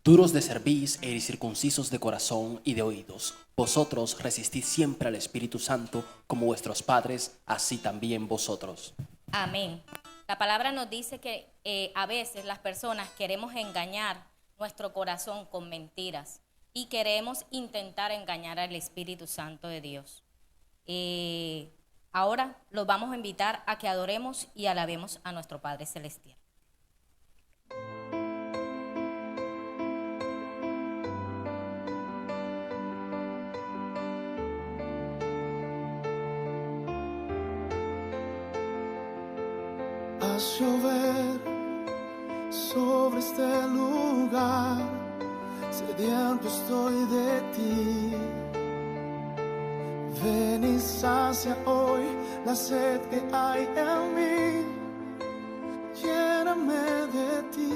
Duros de cerviz e incircuncisos de corazón y de oídos, vosotros resistid siempre al Espíritu Santo, como vuestros padres, así también vosotros. Amén. La palabra nos dice que a veces las personas queremos engañar nuestro corazón con mentiras y queremos intentar engañar al Espíritu Santo de Dios. Ahora los vamos a invitar a que adoremos y alabemos a nuestro Padre Celestial. Haz llover sobre este lugar, sediento estoy de ti. Ven y sacia hoy la sed que hay en mí, lléname de ti.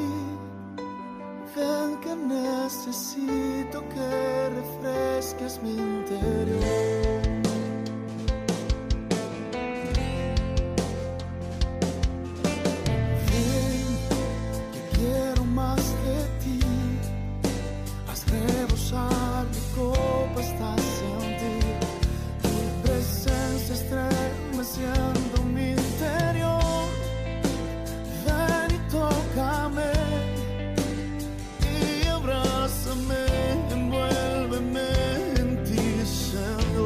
Ven que necesito que refresques mi interior. Estremeciendo mi interior, ven y tócame y abrázame, envuélveme en ti, Señor.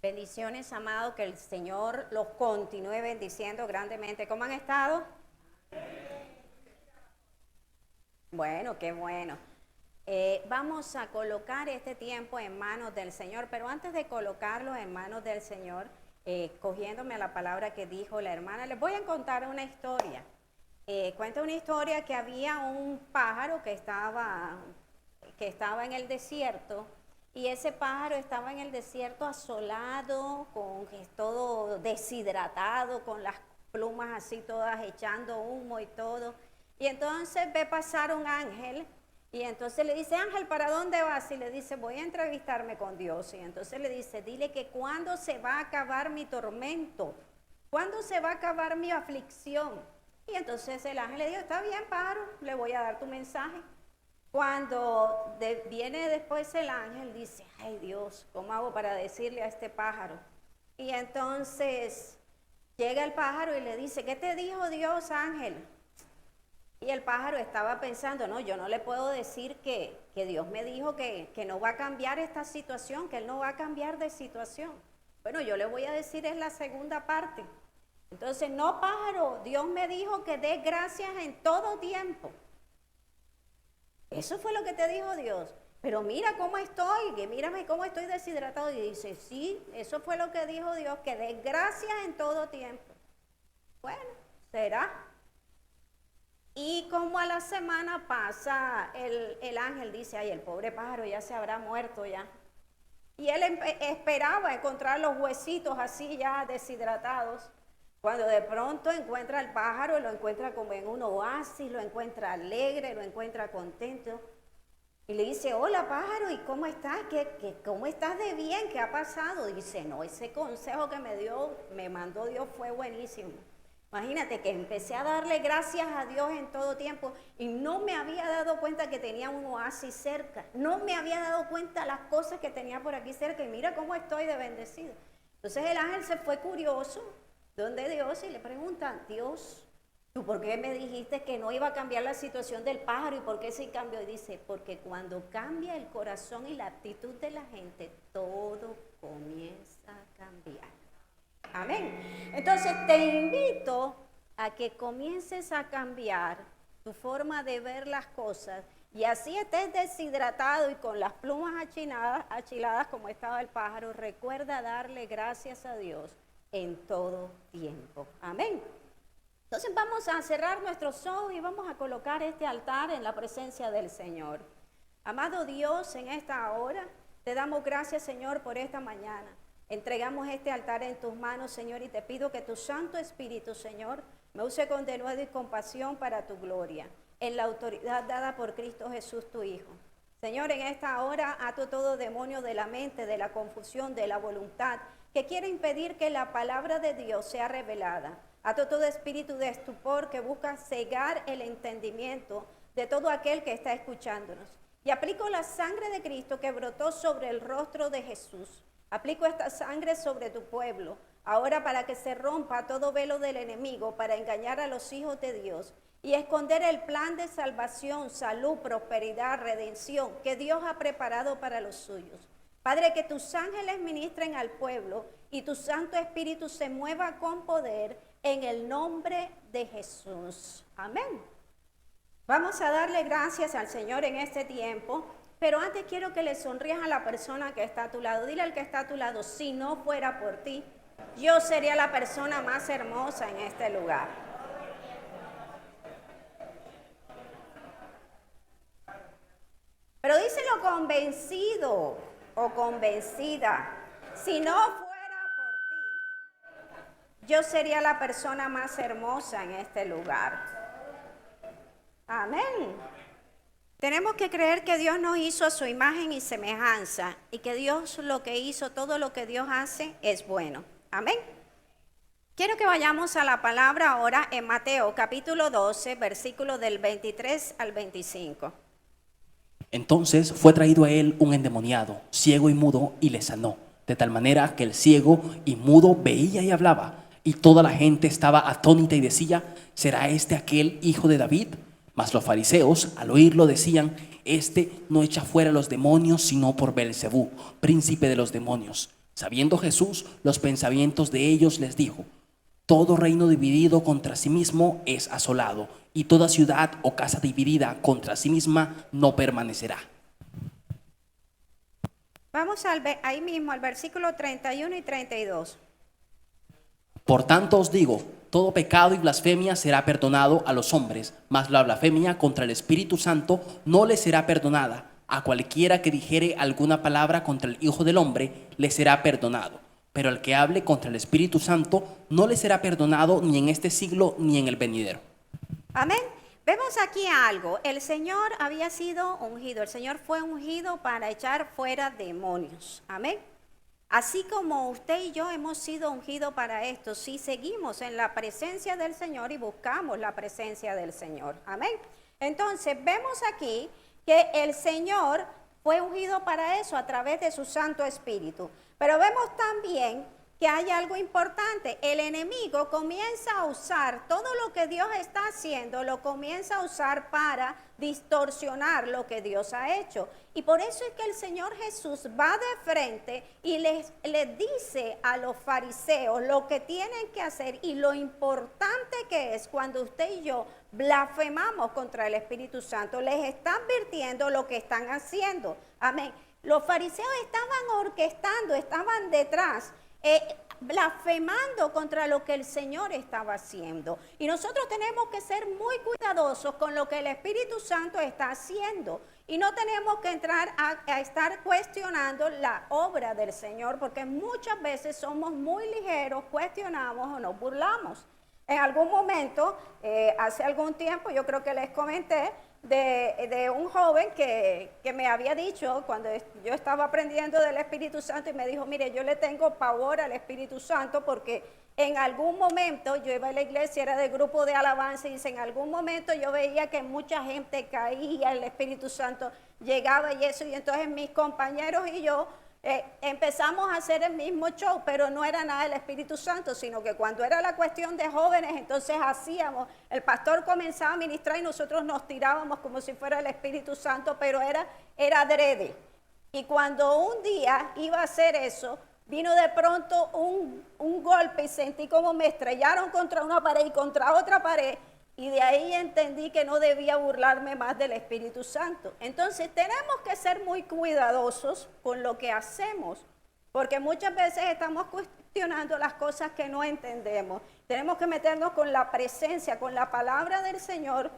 Bendiciones, amado, que el Señor los continúe bendiciendo grandemente. ¿Cómo han estado? Bueno, qué bueno. Vamos a colocar este tiempo en manos del Señor, pero antes de colocarlo en manos del Señor, cogiéndome a la palabra que dijo la hermana, les voy a contar una historia. Cuenta una historia que había un pájaro que estaba en el desierto, y ese pájaro estaba en el desierto asolado, todo deshidratado, con las plumas así todas echando humo y todo. Y entonces ve pasar un ángel, y entonces le dice: Ángel, ¿para dónde vas? Y le dice: voy a entrevistarme con Dios. Y entonces le dice: dile que cuándo se va a acabar mi tormento, cuándo se va a acabar mi aflicción. Y entonces el ángel le dijo: está bien, pájaro, le voy a dar tu mensaje. Cuando viene después el ángel, dice: ay Dios, ¿cómo hago para decirle a este pájaro? Y entonces llega el pájaro y le dice: ¿qué te dijo Dios, ángel? Y el pájaro estaba pensando: no, yo no le puedo decir que Dios me dijo que no va a cambiar esta situación, que Él no va a cambiar de situación. Bueno, yo le voy a decir es la segunda parte. Entonces: no, pájaro, Dios me dijo que dé gracias en todo tiempo. Eso fue lo que te dijo Dios. Pero mira cómo estoy, que mírame cómo estoy deshidratado. Y dice: sí, eso fue lo que dijo Dios, que dé gracias en todo tiempo. Bueno, será. Y como a la semana pasa, el ángel dice: ay, el pobre pájaro ya se habrá muerto ya. Y él esperaba encontrar los huesitos así ya deshidratados. Cuando de pronto encuentra al pájaro, lo encuentra como en un oasis, lo encuentra alegre, lo encuentra contento. Y le dice: hola, pájaro, ¿y cómo estás? ¿Cómo estás de bien? ¿Qué ha pasado? Y dice: no, ese consejo que me mandó Dios fue buenísimo. Imagínate que empecé a darle gracias a Dios en todo tiempo y no me había dado cuenta que tenía un oasis cerca. No me había dado cuenta las cosas que tenía por aquí cerca y mira cómo estoy de bendecido. Entonces el ángel se fue curioso donde Dios y le preguntan: Dios, ¿tú por qué me dijiste que no iba a cambiar la situación del pájaro y por qué sí cambió? Y dice: porque cuando cambia el corazón y la actitud de la gente, todo comienza a cambiar. Amén. Entonces te invito a que comiences a cambiar tu forma de ver las cosas y así estés deshidratado y con las plumas achiladas como estaba el pájaro. Recuerda darle gracias a Dios en todo tiempo. Amén. Entonces vamos a cerrar nuestros ojos y vamos a colocar este altar en la presencia del Señor. Amado Dios, en esta hora te damos gracias, Señor, por esta mañana. Entregamos este altar en tus manos, Señor, y te pido que tu Santo Espíritu, Señor, me use con denuedo y compasión para tu gloria, en la autoridad dada por Cristo Jesús, tu Hijo. Señor, en esta hora ato todo demonio de la mente, de la confusión, de la voluntad, que quiere impedir que la palabra de Dios sea revelada. Ato todo espíritu de estupor que busca cegar el entendimiento de todo aquel que está escuchándonos. Y aplico la sangre de Cristo que brotó sobre el rostro de Jesús. Aplico esta sangre sobre tu pueblo, ahora para que se rompa todo velo del enemigo, para engañar a los hijos de Dios y esconder el plan de salvación, salud, prosperidad, redención que Dios ha preparado para los suyos. Padre, que tus ángeles ministren al pueblo y tu Santo Espíritu se mueva con poder en el nombre de Jesús. Amén. Vamos a darle gracias al Señor en este tiempo. Pero antes quiero que le sonrías a la persona que está a tu lado. Dile al que está a tu lado: si no fuera por ti, yo sería la persona más hermosa en este lugar. Pero díselo convencido o convencida: si no fuera por ti, yo sería la persona más hermosa en este lugar. Amén. Tenemos que creer que Dios nos hizo a su imagen y semejanza y que Dios lo que hizo, todo lo que Dios hace es bueno. Amén. Quiero que vayamos a la palabra ahora en Mateo capítulo 12, versículo del 23 al 25. Entonces fue traído a él un endemoniado, ciego y mudo, y le sanó, de tal manera que el ciego y mudo veía y hablaba, y toda la gente estaba atónita y decía: ¿será este aquel hijo de David? Mas los fariseos, al oírlo, decían: este no echa fuera los demonios, sino por Beelzebú, príncipe de los demonios. Sabiendo Jesús los pensamientos de ellos, les dijo: todo reino dividido contra sí mismo es asolado, y toda ciudad o casa dividida contra sí misma no permanecerá. Vamos ahí mismo al versículo 31 y 32. Por tanto os digo, todo pecado y blasfemia será perdonado a los hombres, mas la blasfemia contra el Espíritu Santo no le será perdonada. A cualquiera que dijere alguna palabra contra el Hijo del Hombre le será perdonado, pero al que hable contra el Espíritu Santo no le será perdonado ni en este siglo ni en el venidero. Amén. Vemos aquí algo. El Señor había sido ungido. El Señor fue ungido para echar fuera demonios. Amén. Así como usted y yo hemos sido ungidos para esto, si seguimos en la presencia del Señor y buscamos la presencia del Señor. Amén. Entonces vemos aquí que el Señor fue ungido para eso a través de su Santo Espíritu. Pero vemos también que hay algo importante. El enemigo comienza a usar todo lo que Dios está haciendo, lo comienza a usar para distorsionar lo que Dios ha hecho. Y por eso es que el Señor Jesús va de frente y les dice a los fariseos lo que tienen que hacer y lo importante que es cuando usted y yo blasfemamos contra el Espíritu Santo. Les está advirtiendo lo que están haciendo. Amén. Los fariseos estaban orquestando, estaban detrás, blasfemando contra lo que el Señor estaba haciendo. Y nosotros tenemos que ser muy cuidadosos con lo que el Espíritu Santo está haciendo. Y no tenemos que entrar a estar cuestionando la obra del Señor, porque muchas veces somos muy ligeros, cuestionamos o nos burlamos. En algún momento, hace algún tiempo, yo creo que les comenté de un joven que me había dicho cuando yo estaba aprendiendo del Espíritu Santo, y me dijo: mire, yo le tengo pavor al Espíritu Santo porque en algún momento yo iba a la iglesia, era del grupo de alabanza, y dice: en algún momento yo veía que mucha gente caía, el Espíritu Santo llegaba y eso, y entonces mis compañeros y yo empezamos a hacer el mismo show, pero no era nada del Espíritu Santo, sino que cuando era la cuestión de jóvenes, entonces hacíamos, el pastor comenzaba a ministrar y nosotros nos tirábamos como si fuera el Espíritu Santo, pero era adrede. Y cuando un día iba a hacer eso, vino de pronto un golpe y sentí como me estrellaron contra una pared y contra otra pared, y de ahí entendí que no debía burlarme más del Espíritu Santo. Entonces tenemos que ser muy cuidadosos con lo que hacemos, porque muchas veces estamos cuestionando las cosas que no entendemos. Tenemos que meternos con la presencia, con la palabra del Señor,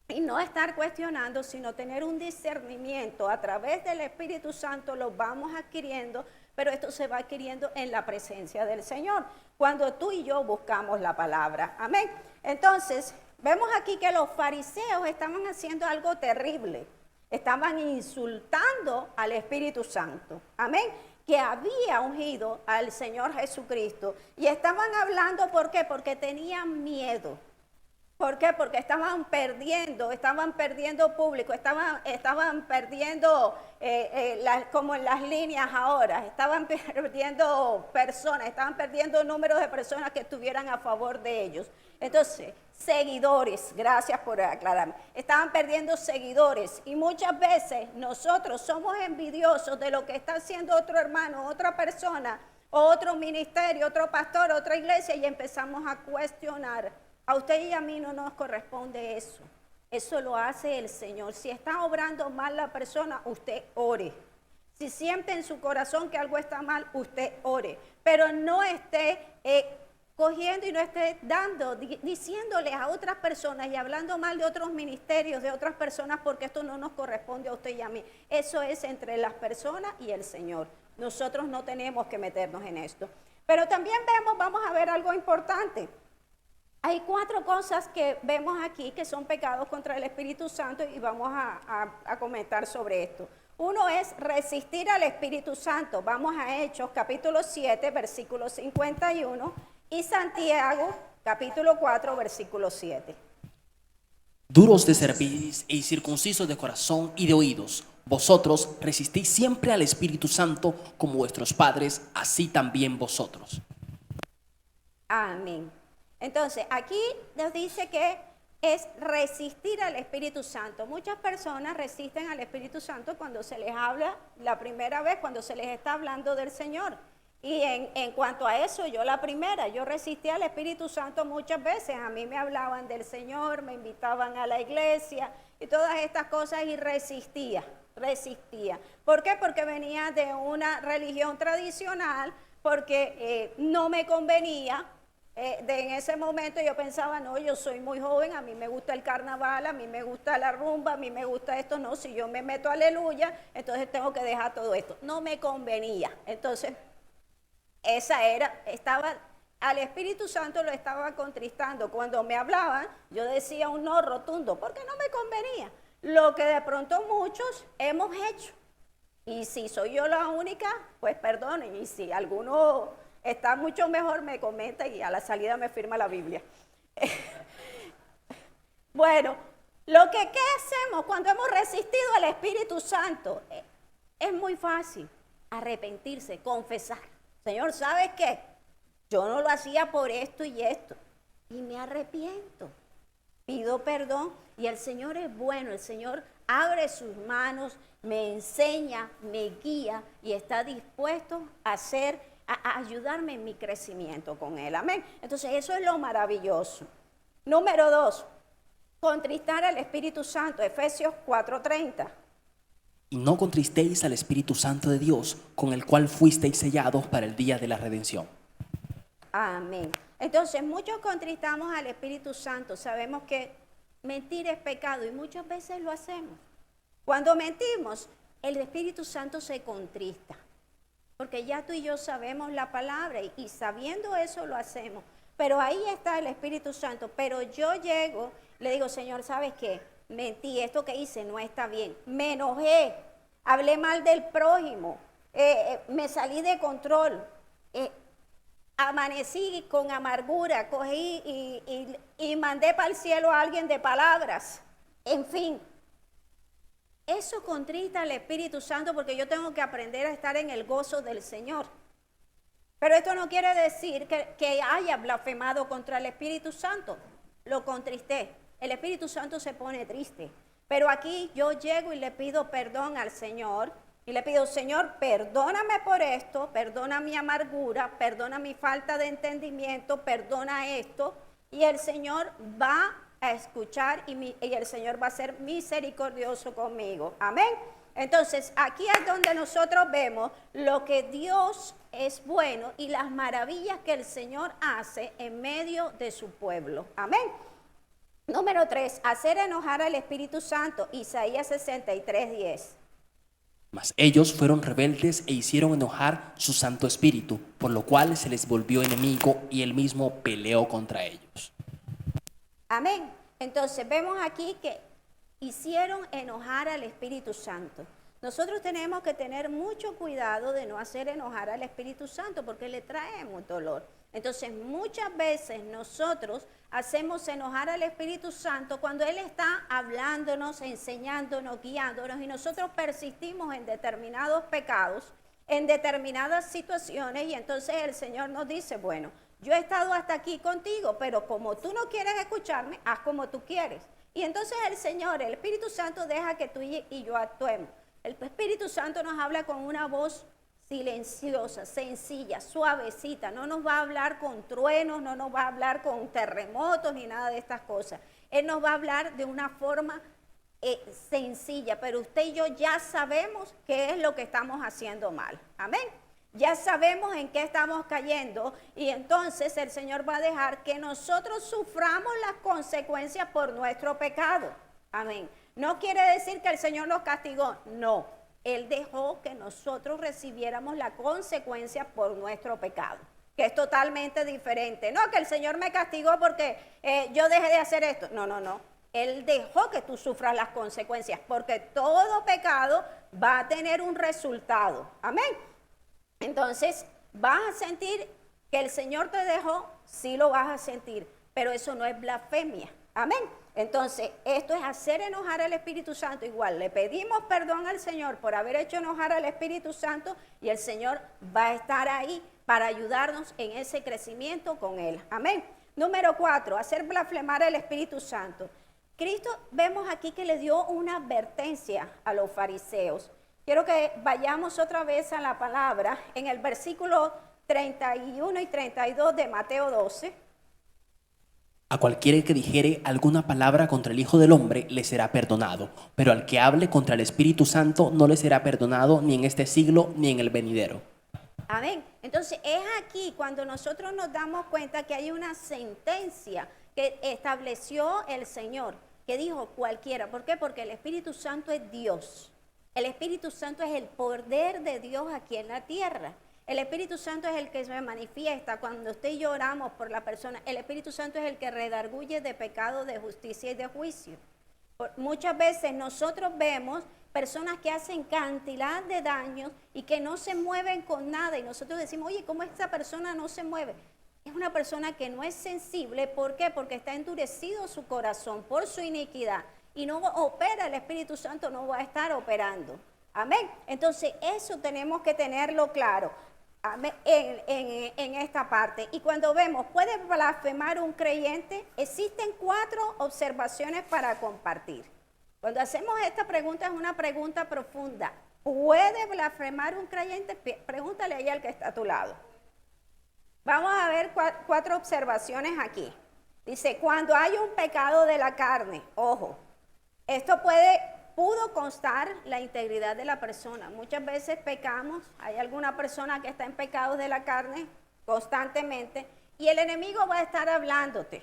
y no estar cuestionando, sino tener un discernimiento. A través del Espíritu Santo lo vamos adquiriendo, pero esto se va adquiriendo en la presencia del Señor, cuando tú y yo buscamos la palabra. Amén. Entonces, vemos aquí que los fariseos estaban haciendo algo terrible. Estaban insultando al Espíritu Santo. Amén. Que había ungido al Señor Jesucristo. Y estaban hablando, ¿por qué? Porque tenían miedo. ¿Por qué? Porque estaban perdiendo público, estaban perdiendo, como en las líneas ahora, estaban perdiendo personas, estaban perdiendo números de personas que estuvieran a favor de ellos. Entonces, seguidores, gracias por aclararme, estaban perdiendo seguidores, y muchas veces nosotros somos envidiosos de lo que está haciendo otro hermano, otra persona, otro ministerio, otro pastor, otra iglesia, y empezamos a cuestionar. A usted y a mí no nos corresponde eso. Eso lo hace el Señor. Si está obrando mal la persona, usted ore. Si siente en su corazón que algo está mal, usted ore. Pero no esté cogiendo y no esté diciéndole a otras personas y hablando mal de otros ministerios, de otras personas, porque esto no nos corresponde a usted y a mí. Eso es entre las personas y el Señor. Nosotros no tenemos que meternos en esto. Pero también vamos a ver algo importante. Hay 4 cosas que vemos aquí que son pecados contra el Espíritu Santo, y vamos a comentar sobre esto. Uno es resistir al Espíritu Santo. Vamos a Hechos capítulo 7, versículo 51, y Santiago capítulo 4, versículo 7. Duros de cerviz e incircuncisos de corazón y de oídos, vosotros resistís siempre al Espíritu Santo, como vuestros padres, así también vosotros. Amén. Entonces, aquí nos dice que es resistir al Espíritu Santo. Muchas personas resisten al Espíritu Santo cuando se les habla la primera vez, cuando se les está hablando del Señor. Y en cuanto a eso, yo la primera, yo resistí al Espíritu Santo muchas veces. A mí me hablaban del Señor, me invitaban a la iglesia y todas estas cosas y resistía. ¿Por qué? Porque venía de una religión tradicional, porque no me convenía. En ese momento yo pensaba, no, yo soy muy joven, a mí me gusta el carnaval, a mí me gusta la rumba, a mí me gusta esto, no, si yo me meto aleluya, entonces tengo que dejar todo esto. No me convenía. Entonces, al Espíritu Santo lo estaba contristando. Cuando me hablaban, yo decía un no rotundo, porque no me convenía. Lo que de pronto muchos hemos hecho. Y si soy yo la única, pues perdonen. Y si alguno está mucho mejor, me comenta y a la salida me firma la Biblia. Bueno, ¿qué hacemos cuando hemos resistido al Espíritu Santo? Es muy fácil. Arrepentirse, confesar. Señor, ¿sabes qué? Yo no lo hacía por esto y esto. Y me arrepiento. Pido perdón y el Señor es bueno. El Señor abre sus manos, me enseña, me guía y está dispuesto a ayudarme en mi crecimiento con Él. Amén. Entonces eso es lo maravilloso. Número 2, contristar al Espíritu Santo. Efesios 4:30. Y no contristéis al Espíritu Santo de Dios, con el cual fuisteis sellados para el día de la redención. Amén. Entonces, muchos contristamos al Espíritu Santo. Sabemos que mentir es pecado y muchas veces lo hacemos. Cuando mentimos, el Espíritu Santo se contrista. Porque ya tú y yo sabemos la palabra y sabiendo eso lo hacemos. Pero ahí está el Espíritu Santo. Pero yo llego, le digo, Señor, ¿sabes qué? Mentí, esto que hice no está bien. Me enojé, hablé mal del prójimo, me salí de control. Amanecí con amargura, cogí y mandé para el cielo a alguien de palabras. En fin, eso contrista al Espíritu Santo porque yo tengo que aprender a estar en el gozo del Señor. Pero esto no quiere decir que haya blasfemado contra el Espíritu Santo. Lo contristé. El Espíritu Santo se pone triste. Pero aquí yo llego y le pido perdón al Señor. Y le pido, Señor, perdóname por esto, perdona mi amargura, perdona mi falta de entendimiento, perdona esto. Y el Señor va a escuchar y el Señor va a ser misericordioso conmigo. Amén. Entonces, aquí es donde nosotros vemos lo que Dios es bueno y las maravillas que el Señor hace en medio de su pueblo. Amén. Número 3, hacer enojar al Espíritu Santo. Isaías 63:10. Mas ellos fueron rebeldes e hicieron enojar su Santo Espíritu, por lo cual se les volvió enemigo y él mismo peleó contra ellos. Amén. Entonces vemos aquí que hicieron enojar al Espíritu Santo. Nosotros tenemos que tener mucho cuidado de no hacer enojar al Espíritu Santo porque le traemos dolor. Entonces muchas veces nosotros hacemos enojar al Espíritu Santo cuando Él está hablándonos, enseñándonos, guiándonos y nosotros persistimos en determinados pecados, en determinadas situaciones y entonces el Señor nos dice, bueno, yo he estado hasta aquí contigo, pero como tú no quieres escucharme, haz como tú quieres. Y entonces el Señor, el Espíritu Santo deja que tú y yo actuemos. El Espíritu Santo nos habla con una voz silenciosa, sencilla, suavecita. No nos va a hablar con truenos, no nos va a hablar con terremotos ni nada de estas cosas. Él nos va a hablar de una forma sencilla, pero usted y yo ya sabemos qué es lo que estamos haciendo mal. Amén. Ya sabemos en qué estamos cayendo y entonces el Señor va a dejar que nosotros suframos las consecuencias por nuestro pecado. Amén. No quiere decir que el Señor nos castigó, no. Él dejó que nosotros recibiéramos la consecuencia por nuestro pecado, que es totalmente diferente. No, que el Señor me castigó porque yo dejé de hacer esto. No, no, no. Él dejó que tú sufras las consecuencias porque todo pecado va a tener un resultado. Amén. Entonces, vas a sentir que el Señor te dejó, sí lo vas a sentir, pero eso no es blasfemia. Amén. Entonces, esto es hacer enojar al Espíritu Santo. Igual, le pedimos perdón al Señor por haber hecho enojar al Espíritu Santo y el Señor va a estar ahí para ayudarnos en ese crecimiento con Él. Amén. Número 4, hacer blasfemar al Espíritu Santo. Cristo, vemos aquí que le dio una advertencia a los fariseos. quiero que vayamos otra vez a la palabra en el versículo 31 y 32 de Mateo 12. A cualquiera que dijere alguna palabra contra el Hijo del Hombre le será perdonado, pero al que hable contra el Espíritu Santo no le será perdonado ni en este siglo ni en el venidero. Amén. Entonces es aquí cuando nosotros nos damos cuenta que hay una sentencia que estableció el Señor, que dijo cualquiera. ¿Por qué? Porque el Espíritu Santo es Dios. El Espíritu Santo es el poder de Dios aquí en la tierra. El Espíritu Santo es el que se manifiesta cuando usted y yo oramos por la persona. El Espíritu Santo es el que redarguye de pecado, de justicia y de juicio. Muchas veces nosotros vemos personas que hacen cantidad de daños y que no se mueven con nada. Y nosotros decimos, oye, ¿cómo esta persona no se mueve? Es una persona que no es sensible. ¿Por qué? Porque está endurecido su corazón por su iniquidad. Y no opera, el Espíritu Santo no va a estar operando. Amén. Entonces eso tenemos que tenerlo claro. En esta parte. Y cuando vemos, ¿puede blasfemar un creyente? Existen 4 observaciones para compartir. Cuando hacemos esta pregunta es una pregunta profunda. ¿Puede blasfemar un creyente? Pregúntale ahí al que está a tu lado. Vamos a ver 4 observaciones aquí. Dice, cuando hay un pecado de la carne, ojo, esto pudo constar la integridad de la persona. Muchas veces pecamos, hay alguna persona que está en pecados de la carne constantemente y el enemigo va a estar hablándote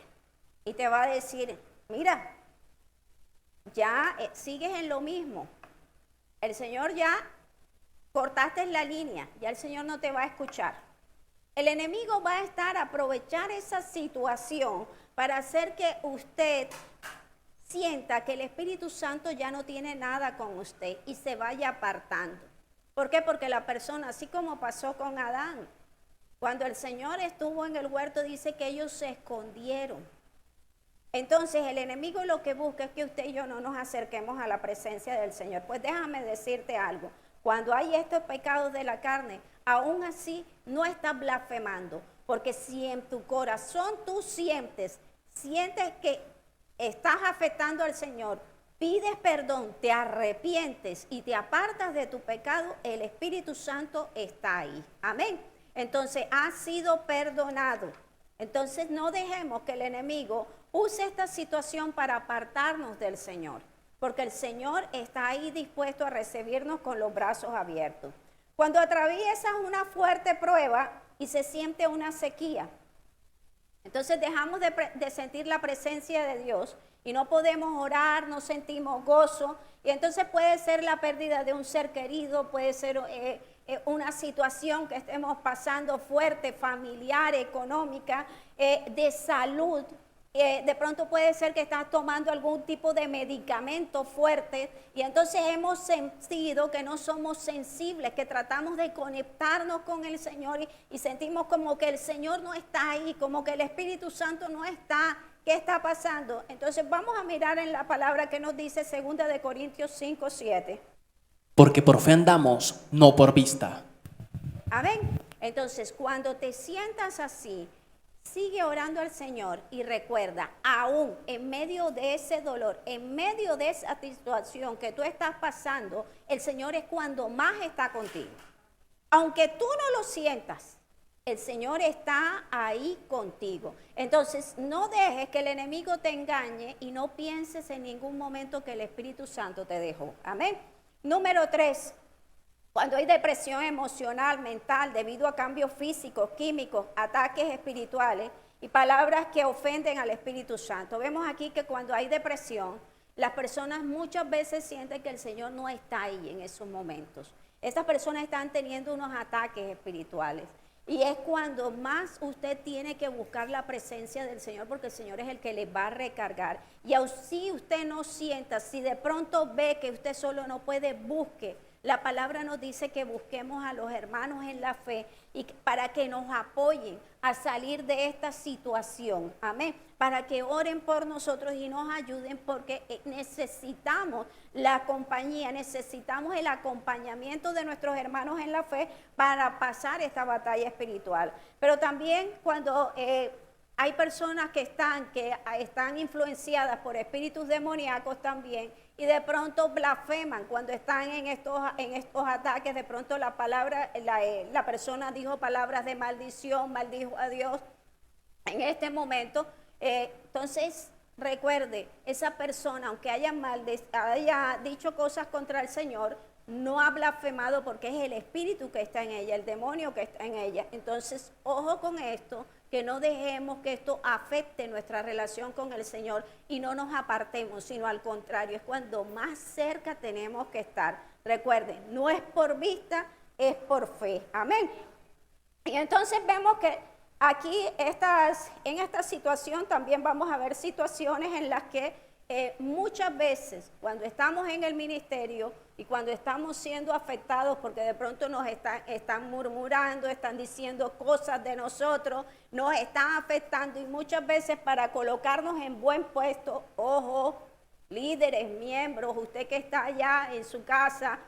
y te va a decir, mira, ya sigues en lo mismo. El Señor ya cortaste la línea, ya el Señor no te va a escuchar. El enemigo va a estar a aprovechar esa situación para hacer que usted sienta que el Espíritu Santo ya no tiene nada con usted y se vaya apartando. ¿Por qué? Porque la persona, así como pasó con Adán, cuando el Señor estuvo en el huerto, dice que ellos se escondieron. Entonces el enemigo lo que busca es que usted y yo no nos acerquemos a la presencia del Señor. Pues déjame decirte algo, cuando hay estos pecados de la carne, aún así no estás blasfemando, porque si en tu corazón tú sientes que estás afectando al Señor, pides perdón, te arrepientes y te apartas de tu pecado, el Espíritu Santo está ahí. Amén. Entonces, has sido perdonado. Entonces, no dejemos que el enemigo use esta situación para apartarnos del Señor, porque el Señor está ahí dispuesto a recibirnos con los brazos abiertos. Cuando atraviesas una fuerte prueba y se siente una sequía, entonces dejamos de sentir la presencia de Dios y no podemos orar, no sentimos gozo. Y entonces puede ser la pérdida de un ser querido, puede ser una situación que estemos pasando fuerte, familiar, económica, de salud. De pronto puede ser que estás tomando algún tipo de medicamento fuerte y entonces hemos sentido que no somos sensibles, que tratamos de conectarnos con el Señor y sentimos como que el Señor no está ahí, como que el Espíritu Santo no está. ¿Qué está pasando? Entonces vamos a mirar en la palabra que nos dice 2 de Corintios 5, 7. Porque por fe andamos, no por vista. Amén. Entonces cuando te sientas así, sigue orando al Señor y recuerda, aún en medio de ese dolor, en medio de esa situación que tú estás pasando, el Señor es cuando más está contigo. Aunque tú no lo sientas, el Señor está ahí contigo. Entonces, no dejes que el enemigo te engañe y no pienses en ningún momento que el Espíritu Santo te dejó. Amén. Número 3. Cuando hay depresión emocional, mental, debido a cambios físicos, químicos, ataques espirituales y palabras que ofenden al Espíritu Santo. Vemos aquí que cuando hay depresión, las personas muchas veces sienten que el Señor no está ahí en esos momentos. Estas personas están teniendo unos ataques espirituales. Y es cuando más usted tiene que buscar la presencia del Señor, porque el Señor es el que le va a recargar. Y si usted no sienta, si de pronto ve que usted solo no puede, busque. La palabra nos dice que busquemos a los hermanos en la fe y para que nos apoyen a salir de esta situación. Amén. Para que oren por nosotros y nos ayuden, porque necesitamos la compañía, necesitamos el acompañamiento de nuestros hermanos en la fe para pasar esta batalla espiritual. Pero también cuando Hay personas que están influenciadas por espíritus demoníacos también y de pronto blasfeman cuando están en estos ataques. De pronto la persona dijo palabras de maldición, maldijo a Dios en este momento. Entonces, recuerde, esa persona, aunque haya dicho cosas contra el Señor, no ha blasfemado porque es el espíritu que está en ella, el demonio que está en ella. Entonces, ojo con esto, que no dejemos que esto afecte nuestra relación con el Señor y no nos apartemos, sino al contrario, es cuando más cerca tenemos que estar. Recuerden, no es por vista, es por fe. Amén. Y entonces vemos que aquí en esta situación también vamos a ver situaciones en las que muchas veces cuando estamos en el ministerio y cuando estamos siendo afectados porque de pronto nos están murmurando, están diciendo cosas de nosotros, nos están afectando y muchas veces para colocarnos en buen puesto, ojo, líderes, miembros, usted que está allá en su casa,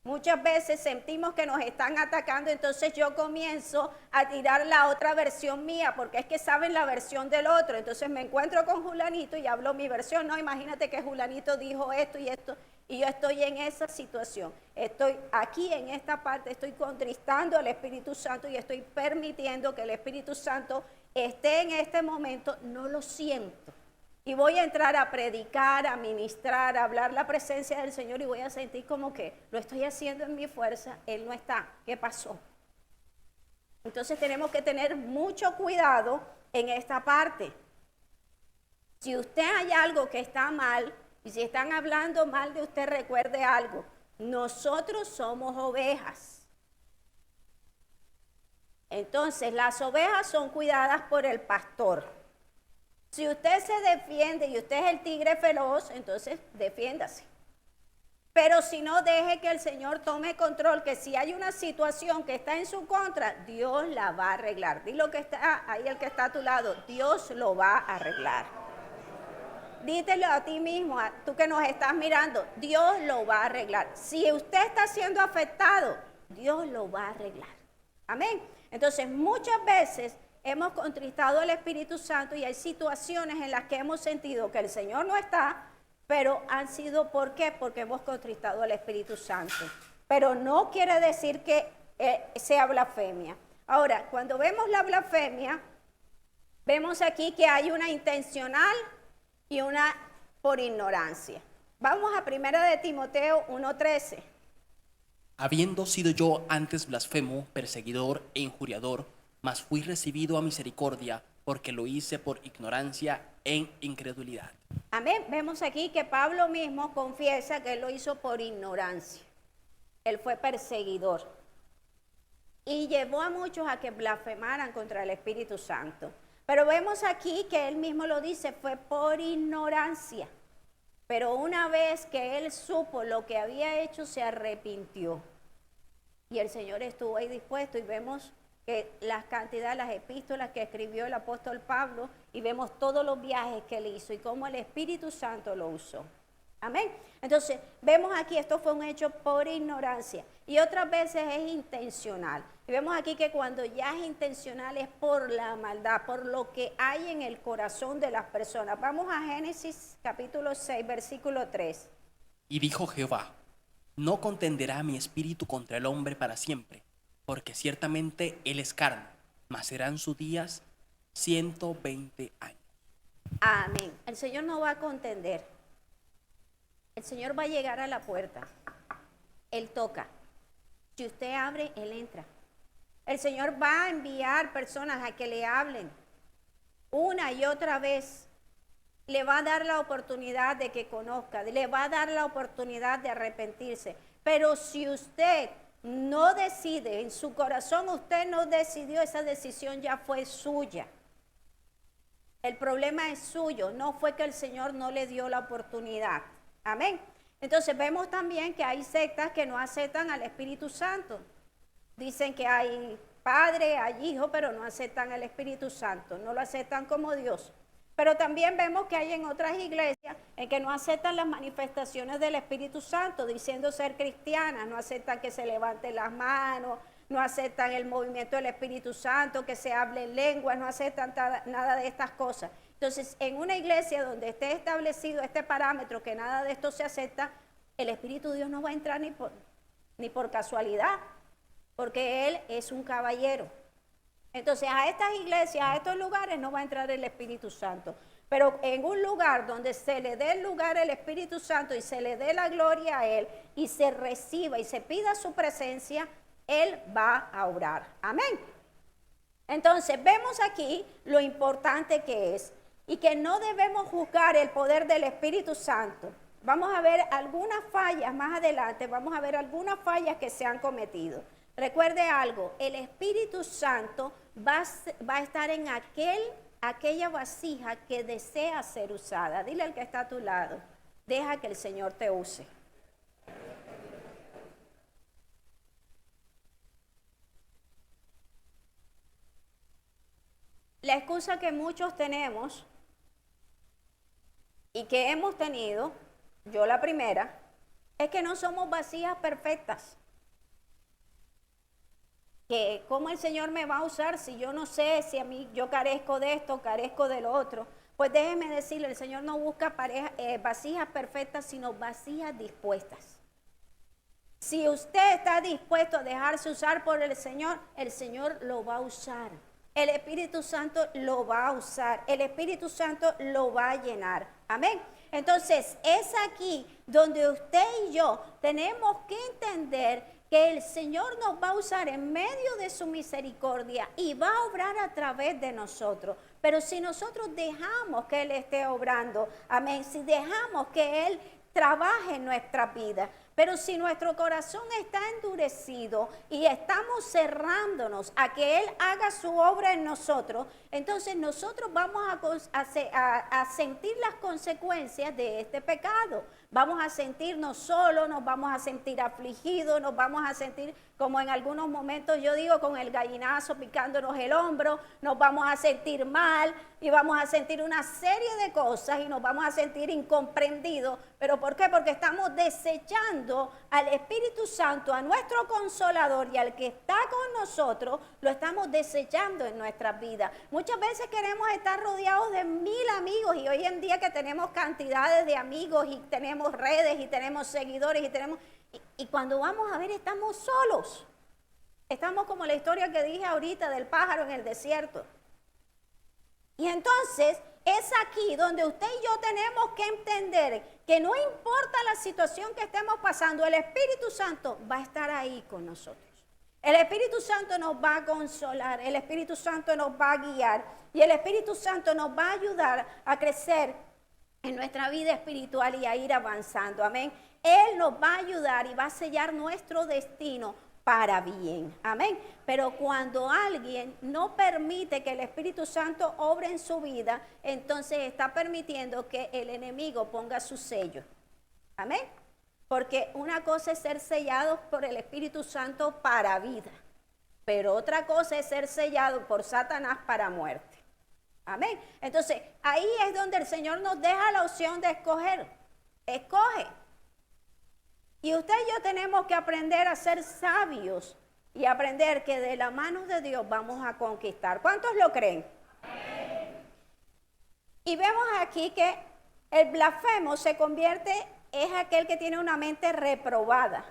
muchas veces sentimos que nos están atacando, entonces yo comienzo a tirar la otra versión mía, porque es que saben la versión del otro, entonces me encuentro con Julanito y hablo mi versión, no, imagínate que Julanito dijo esto y esto, y yo estoy en esa situación, estoy aquí en esta parte, estoy contristando al Espíritu Santo y estoy permitiendo que el Espíritu Santo esté en este momento, no lo siento. Y voy a entrar a predicar, a ministrar, a hablar la presencia del Señor y voy a sentir como que lo estoy haciendo en mi fuerza, Él no está. ¿Qué pasó? Entonces tenemos que tener mucho cuidado en esta parte. Si usted hay algo que está mal y si están hablando mal de usted, recuerde algo. Nosotros somos ovejas. Entonces las ovejas son cuidadas por el pastor. Si usted se defiende y usted es el tigre feroz, entonces defiéndase. Pero si no, deje que el Señor tome control, que si hay una situación que está en su contra, Dios la va a arreglar. Dilo que está ahí, el que está a tu lado, Dios lo va a arreglar. Dítelo a ti mismo, a tú que nos estás mirando, Dios lo va a arreglar. Si usted está siendo afectado, Dios lo va a arreglar. Amén. Entonces, muchas veces hemos contristado al Espíritu Santo y hay situaciones en las que hemos sentido que el Señor no está, pero han sido, ¿por qué? Porque hemos contristado al Espíritu Santo. Pero no quiere decir que sea blasfemia. Ahora, cuando vemos la blasfemia, vemos aquí que hay una intencional y una por ignorancia. Vamos a 1 de Timoteo 1:13. Habiendo sido yo antes blasfemo, perseguidor e injuriador, mas fui recibido a misericordia, porque lo hice por ignorancia en incredulidad. Amén. Vemos aquí que Pablo mismo confiesa que él lo hizo por ignorancia. Él fue perseguidor. Y llevó a muchos a que blasfemaran contra el Espíritu Santo. Pero vemos aquí que él mismo lo dice, fue por ignorancia. Pero una vez que él supo lo que había hecho, se arrepintió. Y el Señor estuvo ahí dispuesto y vemos que las cantidades, las epístolas que escribió el apóstol Pablo y vemos todos los viajes que él hizo y cómo el Espíritu Santo lo usó. Amén. Entonces, vemos aquí, esto fue un hecho por ignorancia y otras veces es intencional. Y vemos aquí que cuando ya es intencional es por la maldad, por lo que hay en el corazón de las personas. Vamos a Génesis capítulo 6, versículo 3. Y dijo Jehová, no contenderá mi espíritu contra el hombre para siempre, porque ciertamente él es carne, mas serán sus días 120 años. Amén. El Señor no va a contender. El Señor va a llegar a la puerta. Él toca. Si usted abre, Él entra. El Señor va a enviar personas a que le hablen una y otra vez. Le va a dar la oportunidad de que conozca, le va a dar la oportunidad de arrepentirse. Pero si usted no decide, en su corazón usted no decidió, esa decisión ya fue suya. El problema es suyo, no fue que el Señor no le dio la oportunidad. Amén. Entonces vemos también que hay sectas que no aceptan al Espíritu Santo. Dicen que hay Padre, hay Hijo, pero no aceptan al Espíritu Santo, no lo aceptan como Dios. Pero también vemos que hay en otras iglesias en que no aceptan las manifestaciones del Espíritu Santo, diciendo ser cristianas, no aceptan que se levanten las manos, no aceptan el movimiento del Espíritu Santo, que se hable en lenguas, no aceptan nada de estas cosas. Entonces, en una iglesia donde esté establecido este parámetro, que nada de esto se acepta, el Espíritu de Dios no va a entrar ni por casualidad, porque Él es un caballero. Entonces, a estas iglesias, a estos lugares no va a entrar el Espíritu Santo. Pero en un lugar donde se le dé el lugar al Espíritu Santo y se le dé la gloria a Él y se reciba y se pida su presencia, Él va a obrar. Amén. Entonces, vemos aquí lo importante que es y que no debemos juzgar el poder del Espíritu Santo. Vamos a ver algunas fallas más adelante, vamos a ver algunas fallas que se han cometido. Recuerde algo, el Espíritu Santo va a estar en aquella vasija que desea ser usada. Dile al que está a tu lado, deja que el Señor te use. La excusa que muchos tenemos y que hemos tenido, yo la primera, es que no somos vasijas perfectas. Que cómo el Señor me va a usar si yo no sé, si a mí yo carezco de esto, carezco de lo otro. Pues déjeme decirle, el Señor no busca vasijas perfectas, sino vasijas dispuestas. Si usted está dispuesto a dejarse usar por el Señor lo va a usar. El Espíritu Santo lo va a usar, el Espíritu Santo lo va a llenar. Amén. Entonces, es aquí donde usted y yo tenemos que entender que el Señor nos va a usar en medio de su misericordia y va a obrar a través de nosotros. Pero si nosotros dejamos que Él esté obrando, amén, si dejamos que Él trabaje en nuestra vida, pero si nuestro corazón está endurecido y estamos cerrándonos a que Él haga su obra en nosotros, entonces nosotros vamos a sentir las consecuencias de este pecado. Vamos a sentirnos solos, nos vamos a sentir afligidos, nos vamos a sentir, como en algunos momentos yo digo, con el gallinazo picándonos el hombro, nos vamos a sentir mal y vamos a sentir una serie de cosas y nos vamos a sentir incomprendidos. ¿Pero por qué? Porque estamos desechando al Espíritu Santo, a nuestro Consolador y al que está con nosotros, lo estamos desechando en nuestras vidas. Muchas veces queremos estar rodeados de 1000 amigos y hoy en día que tenemos cantidades de amigos y tenemos redes y tenemos seguidores y cuando vamos a ver estamos solos. Estamos como la historia que dije ahorita del pájaro en el desierto. Y entonces es aquí donde usted y yo tenemos que entender que no importa la situación que estemos pasando, el Espíritu Santo va a estar ahí con nosotros. El Espíritu Santo nos va a consolar, el Espíritu Santo nos va a guiar y el Espíritu Santo nos va a ayudar a crecer en nuestra vida espiritual y a ir avanzando. Amén. Él nos va a ayudar y va a sellar nuestro destino para bien. Amén. Pero cuando alguien no permite que el Espíritu Santo obre en su vida, entonces está permitiendo que el enemigo ponga su sello. Amén. Porque una cosa es ser sellados por el Espíritu Santo para vida, pero otra cosa es ser sellado por Satanás para muerte. Amén. Entonces, ahí es donde el Señor nos deja la opción de escoger. Escoge. Y usted y yo tenemos que aprender a ser sabios y aprender que de la mano de Dios vamos a conquistar. ¿Cuántos lo creen? Y vemos aquí que el blasfemo se convierte, es aquel que tiene una mente reprobada,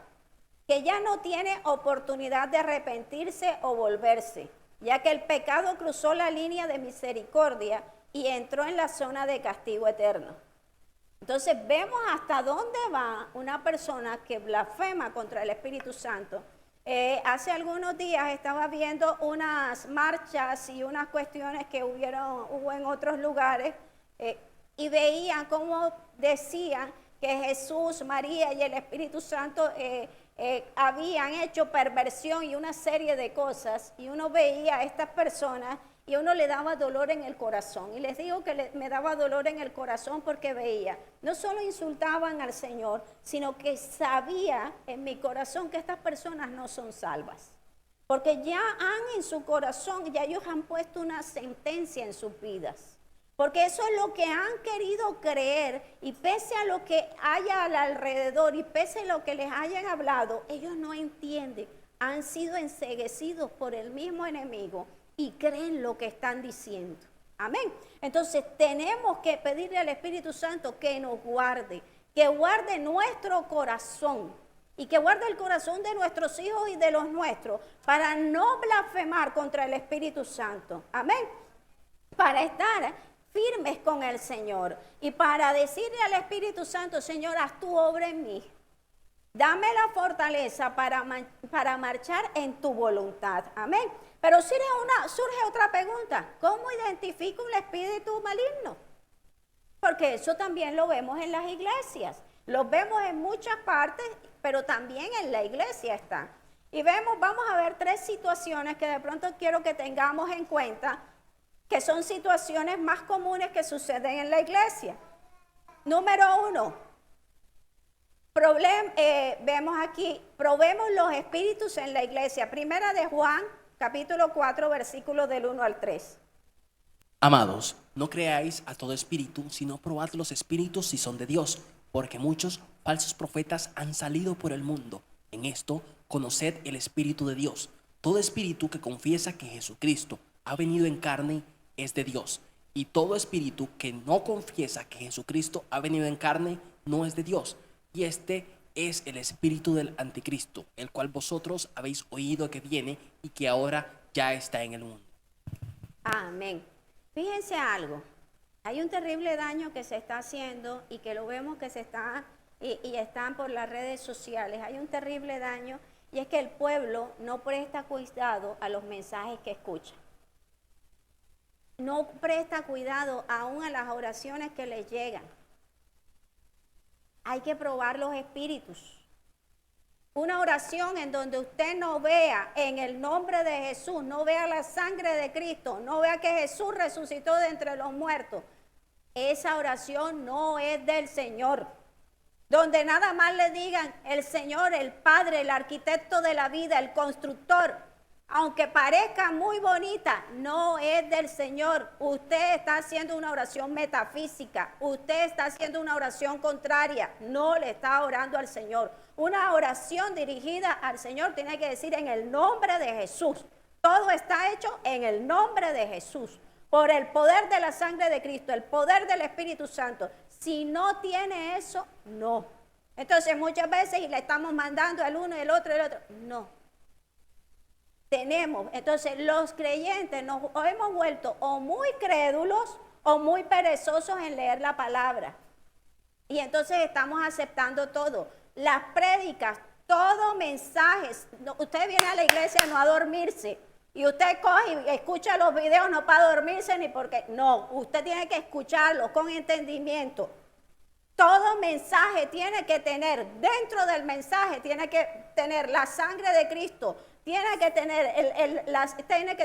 que ya no tiene oportunidad de arrepentirse o volverse, ya que el pecado cruzó la línea de misericordia y entró en la zona de castigo eterno. Entonces vemos hasta dónde va una persona que blasfema contra el Espíritu Santo. Hace algunos días estaba viendo unas marchas y unas cuestiones que hubo en otros lugares y veían cómo decían que Jesús, María y el Espíritu Santo habían hecho perversión y una serie de cosas, y uno veía a estas personas y uno le daba dolor en el corazón. Y les digo que me daba dolor en el corazón porque veía, no solo insultaban al Señor, sino que sabía en mi corazón que estas personas no son salvas. Porque ya han en su corazón, ya ellos han puesto una sentencia en sus vidas. Porque eso es lo que han querido creer, y pese a lo que haya al alrededor y pese a lo que les hayan hablado, ellos no entienden han sido enceguecidos por el mismo enemigo y creen lo que están diciendo. Amén. Entonces tenemos que pedirle al Espíritu Santo que nos guarde, que guarde nuestro corazón y que guarde el corazón de nuestros hijos y de los nuestros para no blasfemar contra el Espíritu Santo. Amén. Para estar firmes con el Señor y para decirle al Espíritu Santo: Señor, haz tu obra en mí. Dame la fortaleza para marchar en tu voluntad. Amén. Pero surge otra pregunta. ¿Cómo identifico un espíritu maligno? Porque eso también lo vemos en las iglesias. Lo vemos en muchas partes, pero también en la iglesia está. Y vamos a ver 3 situaciones que de pronto quiero que tengamos en cuenta, que son situaciones más comunes que suceden en la iglesia. Número 1. Vemos aquí, probemos los espíritus en la iglesia. Primera de Juan, capítulo 4, versículos del 1 al 3. Amados, no creáis a todo espíritu, sino probad los espíritus si son de Dios, porque muchos falsos profetas han salido por el mundo. En esto, conoced el Espíritu de Dios. Todo espíritu que confiesa que Jesucristo ha venido en carne es de Dios, y todo espíritu que no confiesa que Jesucristo ha venido en carne no es de Dios. Y este es el espíritu del anticristo, el cual vosotros habéis oído que viene y que ahora ya está en el mundo. Amén. Fíjense algo. Hay un terrible daño que se está haciendo y que lo vemos que se está y están por las redes sociales. Hay un terrible daño y es que el pueblo no presta cuidado a los mensajes que escucha. No presta cuidado aún a las oraciones que les llegan. Hay que probar los espíritus. Una oración en donde usted no vea en el nombre de Jesús, no vea la sangre de Cristo, no vea que Jesús resucitó de entre los muertos. Esa oración no es del Señor. Donde nada más le digan el Señor, el Padre, el arquitecto de la vida, el constructor, aunque parezca muy bonita, no es del Señor. Usted está haciendo una oración metafísica, usted está haciendo una oración contraria, no le está orando al Señor. Una oración dirigida al Señor tiene que decir en el nombre de Jesús. Todo está hecho en el nombre de Jesús, por el poder de la sangre de Cristo, el poder del Espíritu Santo. Si no tiene eso, no. Entonces muchas veces y le estamos mandando al uno y el otro, no. Entonces los creyentes nos hemos vuelto o muy crédulos o muy perezosos en leer la palabra. Y entonces estamos aceptando todo. Las prédicas, todo mensaje. Usted viene a la iglesia no a dormirse. Y usted coge y escucha los videos no para dormirse ni porque. No, usted tiene que escucharlos con entendimiento. Todo mensaje tiene que tener, dentro del mensaje tiene que tener la sangre de Cristo. Tiene que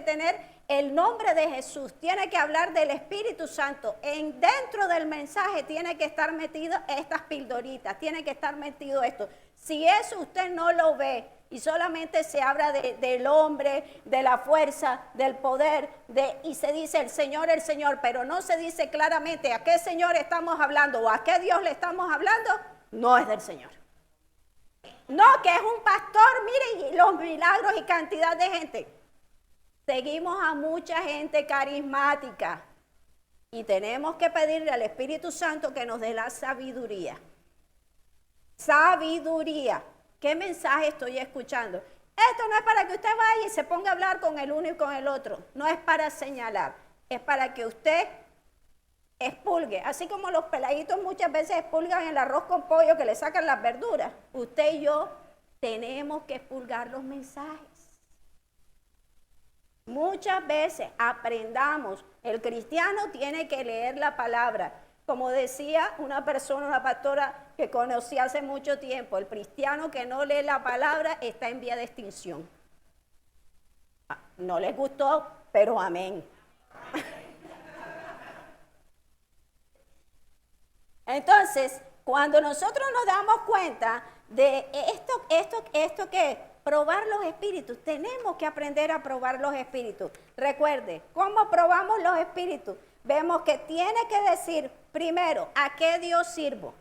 tener el nombre de Jesús, tiene que hablar del Espíritu Santo. Dentro del mensaje tiene que estar metido estas pildoritas, tiene que estar metido esto. Si eso usted no lo ve y solamente se habla del hombre, de la fuerza, del poder, y se dice el Señor, pero no se dice claramente a qué Señor estamos hablando o a qué Dios le estamos hablando, no es del Señor. No, que es un pastor, mire, y los milagros y cantidad de gente. Seguimos a mucha gente carismática y tenemos que pedirle al Espíritu Santo que nos dé la sabiduría. Sabiduría. ¿Qué mensaje estoy escuchando? Esto no es para que usted vaya y se ponga a hablar con el uno y con el otro. No es para señalar, es para que usted expulgue, así como los peladitos muchas veces expulgan el arroz con pollo que le sacan las verduras. Usted y yo tenemos que expulgar los mensajes. Muchas veces aprendamos, el cristiano tiene que leer la palabra. Como decía una persona, una pastora que conocí hace mucho tiempo, el cristiano que no lee la palabra está en vía de extinción. No les gustó, pero amén. Entonces, cuando nosotros nos damos cuenta de esto que es probar los espíritus, tenemos que aprender a probar los espíritus. Recuerde, ¿cómo probamos los espíritus? Vemos que tiene que decir primero, ¿a qué Dios sirvo?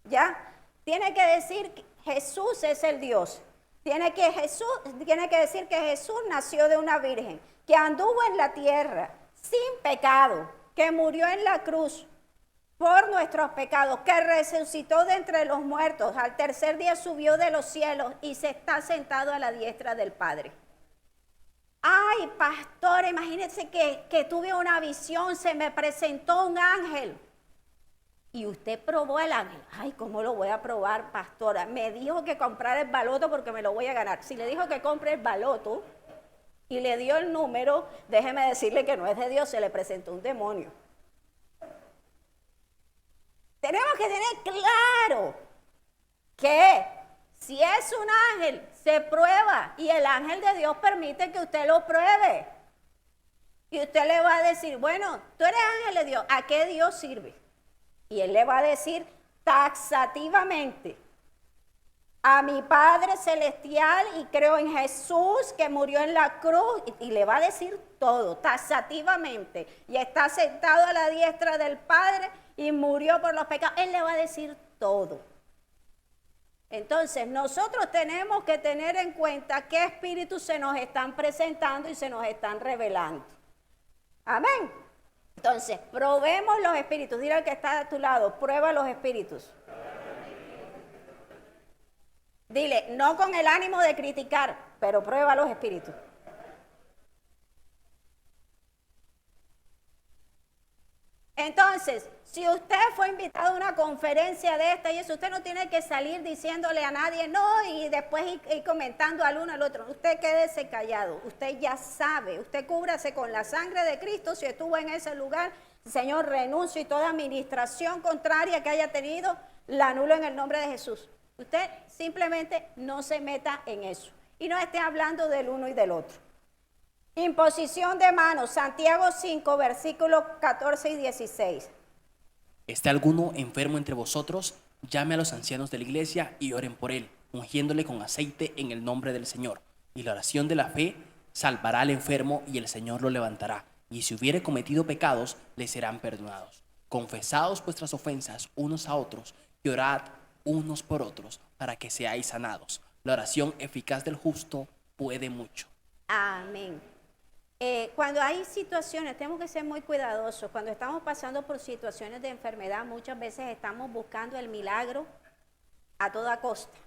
¿Ya? Tiene que decir, Jesús es el Dios. Tiene que decir que Jesús nació de una virgen, que anduvo en la tierra sin pecado, que murió en la cruz por nuestros pecados, que resucitó de entre los muertos, al tercer día subió de los cielos y se está sentado a la diestra del Padre. Ay, pastor, imagínense que tuve una visión, se me presentó un ángel. Y usted probó el ángel. Ay, ¿cómo lo voy a probar, pastora? Me dijo que comprara el baloto porque me lo voy a ganar. Si le dijo que compre el baloto y le dio el número, déjeme decirle que no es de Dios, se le presentó un demonio. Tenemos que tener claro que si es un ángel, se prueba y el ángel de Dios permite que usted lo pruebe. Y usted le va a decir, bueno, tú eres ángel de Dios, ¿a qué Dios sirve? Y él le va a decir taxativamente, a mi Padre Celestial y creo en Jesús que murió en la cruz. Y le va a decir todo, taxativamente. Y está sentado a la diestra del Padre y murió por los pecados. Él le va a decir todo. Entonces, nosotros tenemos que tener en cuenta qué espíritus se nos están presentando y se nos están revelando. Amén. Entonces, probemos los espíritus. Dile al que está a tu lado, prueba los espíritus. Dile, no con el ánimo de criticar, pero prueba los espíritus. Entonces, si usted fue invitado a una conferencia de esta y eso, usted no tiene que salir diciéndole a nadie, no, y después ir comentando al uno al otro. Usted quédese callado, usted ya sabe, usted cúbrase con la sangre de Cristo. Si estuvo en ese lugar, Señor, renuncio y toda administración contraria que haya tenido, la anulo en el nombre de Jesús. Usted simplemente no se meta en eso y no esté hablando del uno y del otro. Imposición de manos, Santiago 5, versículos 14 y 16. ¿Esté alguno enfermo entre vosotros? Llame a los ancianos de la iglesia y oren por él, ungiéndole con aceite en el nombre del Señor. Y la oración de la fe salvará al enfermo y el Señor lo levantará. Y si hubiere cometido pecados, le serán perdonados. Confesaos vuestras ofensas unos a otros y orad unos por otros para que seáis sanados. La oración eficaz del justo puede mucho. Amén. Cuando hay situaciones, tenemos que ser muy cuidadosos. Cuando estamos pasando por situaciones de enfermedad, muchas veces estamos buscando el milagro a toda costa.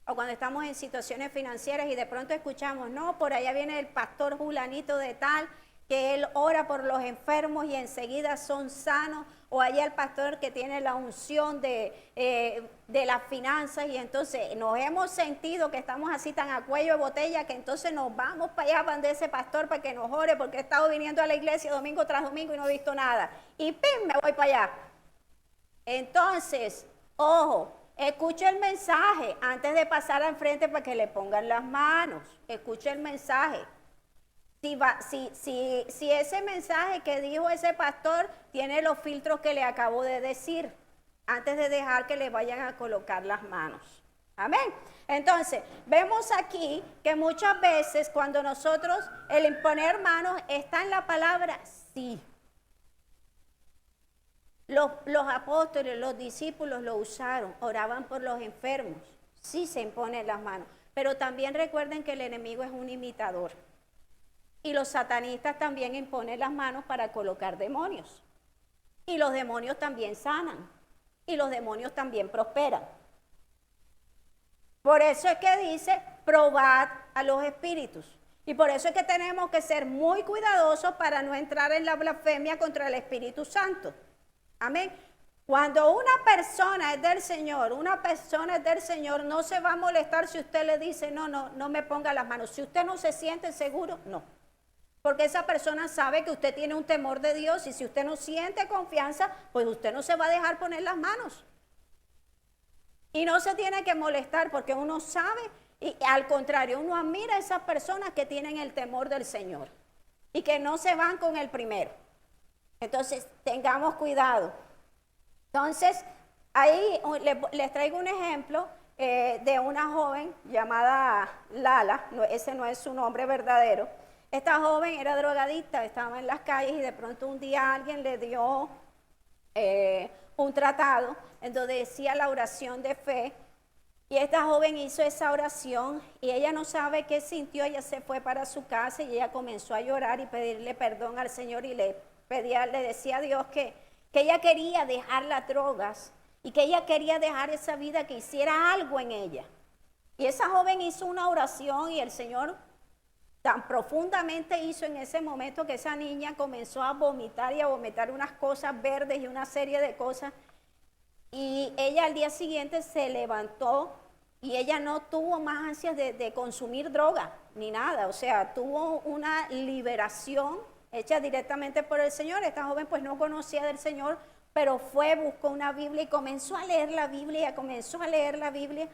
O cuando estamos en situaciones financieras y de pronto escuchamos, no, por allá viene el pastor fulanito de tal, que él ora por los enfermos y enseguida son sanos. O allá el pastor que tiene la unción de las finanzas y entonces nos hemos sentido que estamos así tan a cuello de botella que entonces nos vamos para allá de ese pastor para que nos ore porque he estado viniendo a la iglesia domingo tras domingo y no he visto nada. Y ¡pim! Me voy para allá. Entonces, ojo, escuche el mensaje antes de pasar al frente para que le pongan las manos. Escuche el mensaje. Si ese mensaje que dijo ese pastor tiene los filtros que le acabo de decir, antes de dejar que le vayan a colocar las manos. Amén. Entonces, vemos aquí que muchas veces cuando nosotros, el imponer manos está en la palabra sí. Los apóstoles, los discípulos lo usaron, oraban por los enfermos, sí se imponen las manos. Pero también recuerden que el enemigo es un imitador. Y los satanistas también imponen las manos para colocar demonios. Y los demonios también sanan. Y los demonios también prosperan. Por eso es que dice, probad a los espíritus. Y por eso es que tenemos que ser muy cuidadosos para no entrar en la blasfemia contra el Espíritu Santo. Amén. Cuando una persona es del Señor, no se va a molestar si usted le dice, no me ponga las manos. Si usted no se siente seguro, no. Porque esa persona sabe que usted tiene un temor de Dios y si usted no siente confianza, pues usted no se va a dejar poner las manos. Y no se tiene que molestar porque uno sabe y al contrario, uno admira a esas personas que tienen el temor del Señor y que no se van con el primero. Entonces, tengamos cuidado. Entonces, ahí les traigo un ejemplo de una joven llamada Lala, ese no es su nombre verdadero. Esta joven era drogadicta, estaba en las calles y de pronto un día alguien le dio un tratado en donde decía la oración de fe Y esta joven hizo esa oración y ella no sabe qué sintió, ella se fue para su casa y ella comenzó a llorar y pedirle perdón al Señor y le decía a Dios que ella quería dejar las drogas y que ella quería dejar esa vida, que hiciera algo en ella. Y esa joven hizo una oración y el Señor tan profundamente hizo en ese momento que esa niña comenzó a vomitar y a vomitar unas cosas verdes y una serie de cosas. Y ella al día siguiente se levantó y ella no tuvo más ansias de consumir droga ni nada. O sea, tuvo una liberación hecha directamente por el Señor. Esta joven pues no conocía del Señor, pero fue, buscó una Biblia y comenzó a leer la Biblia,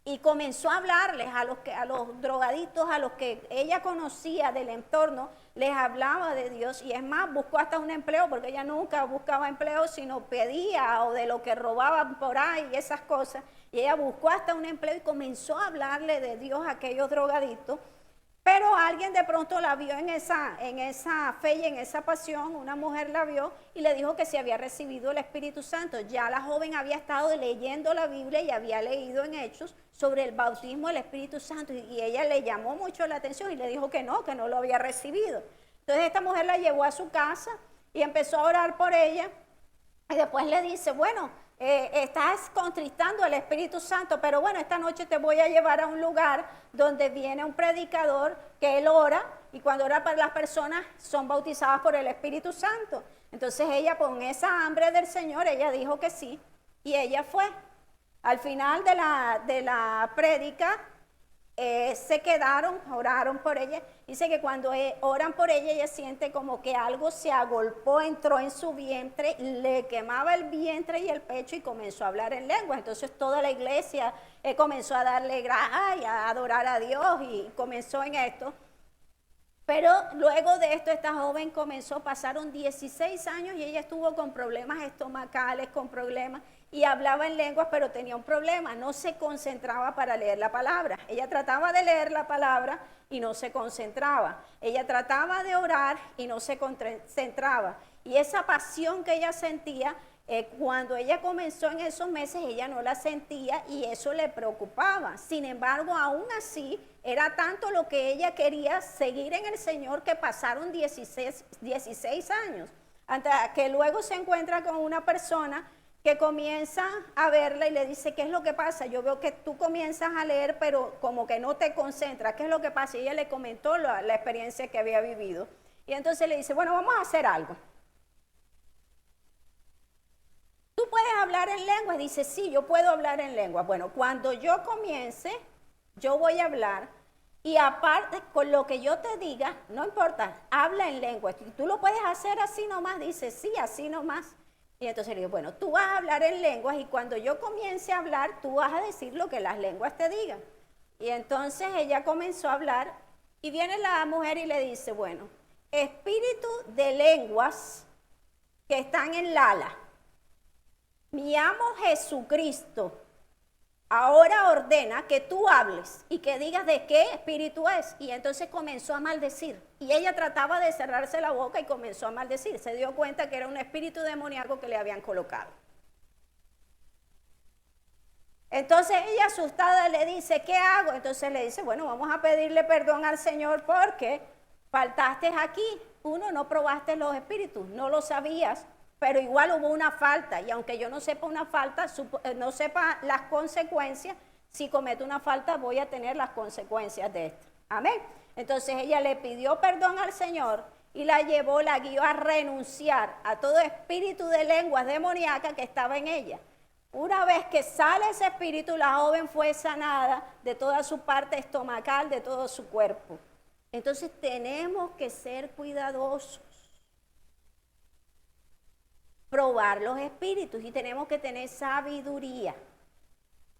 y comenzó a hablarles a los drogadictos, a los que ella conocía del entorno, les hablaba de Dios. Y es más, buscó hasta un empleo, porque ella nunca buscaba empleo, sino pedía o de lo que robaban por ahí y esas cosas. Y ella buscó hasta un empleo y comenzó a hablarle de Dios a aquellos drogadictos. Pero alguien de pronto la vio en esa fe y en esa pasión, una mujer la vio y le dijo que se había recibido el Espíritu Santo. Ya la joven había estado leyendo la Biblia y había leído en Hechos sobre el bautismo del Espíritu Santo y ella le llamó mucho la atención y le dijo que no lo había recibido. Entonces esta mujer la llevó a su casa y empezó a orar por ella y después le dice, bueno, estás contristando al Espíritu Santo, pero bueno, esta noche te voy a llevar a un lugar donde viene un predicador que él ora y cuando ora para las personas son bautizadas por el Espíritu Santo. Entonces ella, con esa hambre del Señor, ella dijo que sí y ella fue. Al final de la prédica se quedaron, oraron por ella. Dice que cuando oran por ella siente como que algo se agolpó, entró en su vientre, le quemaba el vientre y el pecho y comenzó a hablar en lenguas. Entonces toda la iglesia comenzó a darle gracias y a adorar a Dios y comenzó en esto. Pero luego de esto esta joven pasaron 16 años y ella estuvo con problemas estomacales, con problemas, y hablaba en lenguas, pero tenía un problema, no se concentraba para leer la palabra. Ella trataba de leer la palabra y no se concentraba. Ella trataba de orar y no se concentraba. Y esa pasión que ella sentía, cuando ella comenzó en esos meses, ella no la sentía y eso le preocupaba. Sin embargo, aún así, era tanto lo que ella quería seguir en el Señor que pasaron 16 años. Hasta que luego se encuentra con una persona que comienza a verla y le dice, ¿qué es lo que pasa? Yo veo que tú comienzas a leer, pero como que no te concentras. ¿Qué es lo que pasa? Y ella le comentó la experiencia que había vivido. Y entonces le dice, bueno, vamos a hacer algo. ¿Tú puedes hablar en lenguas? Dice, sí, yo puedo hablar en lenguas. Bueno, cuando yo comience, yo voy a hablar. Y aparte, con lo que yo te diga, no importa, habla en lenguas. ¿Tú lo puedes hacer así nomás? Dice, sí, así nomás. Y entonces le digo, bueno, tú vas a hablar en lenguas y cuando yo comience a hablar, tú vas a decir lo que las lenguas te digan. Y entonces ella comenzó a hablar y viene la mujer y le dice, bueno, espíritu de lenguas que están en Lala, mi amo Jesucristo, ahora ordena que tú hables y que digas de qué espíritu es. Y entonces comenzó a maldecir. Y ella trataba de cerrarse la boca y comenzó a maldecir. Se dio cuenta que era un espíritu demoníaco que le habían colocado. Entonces ella asustada le dice, ¿qué hago? Entonces le dice, bueno, vamos a pedirle perdón al Señor porque faltaste aquí. Uno, no probaste los espíritus, no lo sabías. Pero igual hubo una falta, y aunque yo no sepa una falta, no sepa las consecuencias, si cometo una falta voy a tener las consecuencias de esto. Amén. Entonces ella le pidió perdón al Señor y la guió a renunciar a todo espíritu de lenguas demoníacas que estaba en ella. Una vez que sale ese espíritu, la joven fue sanada de toda su parte estomacal, de todo su cuerpo. Entonces tenemos que ser cuidadosos. Probar los espíritus y tenemos que tener sabiduría.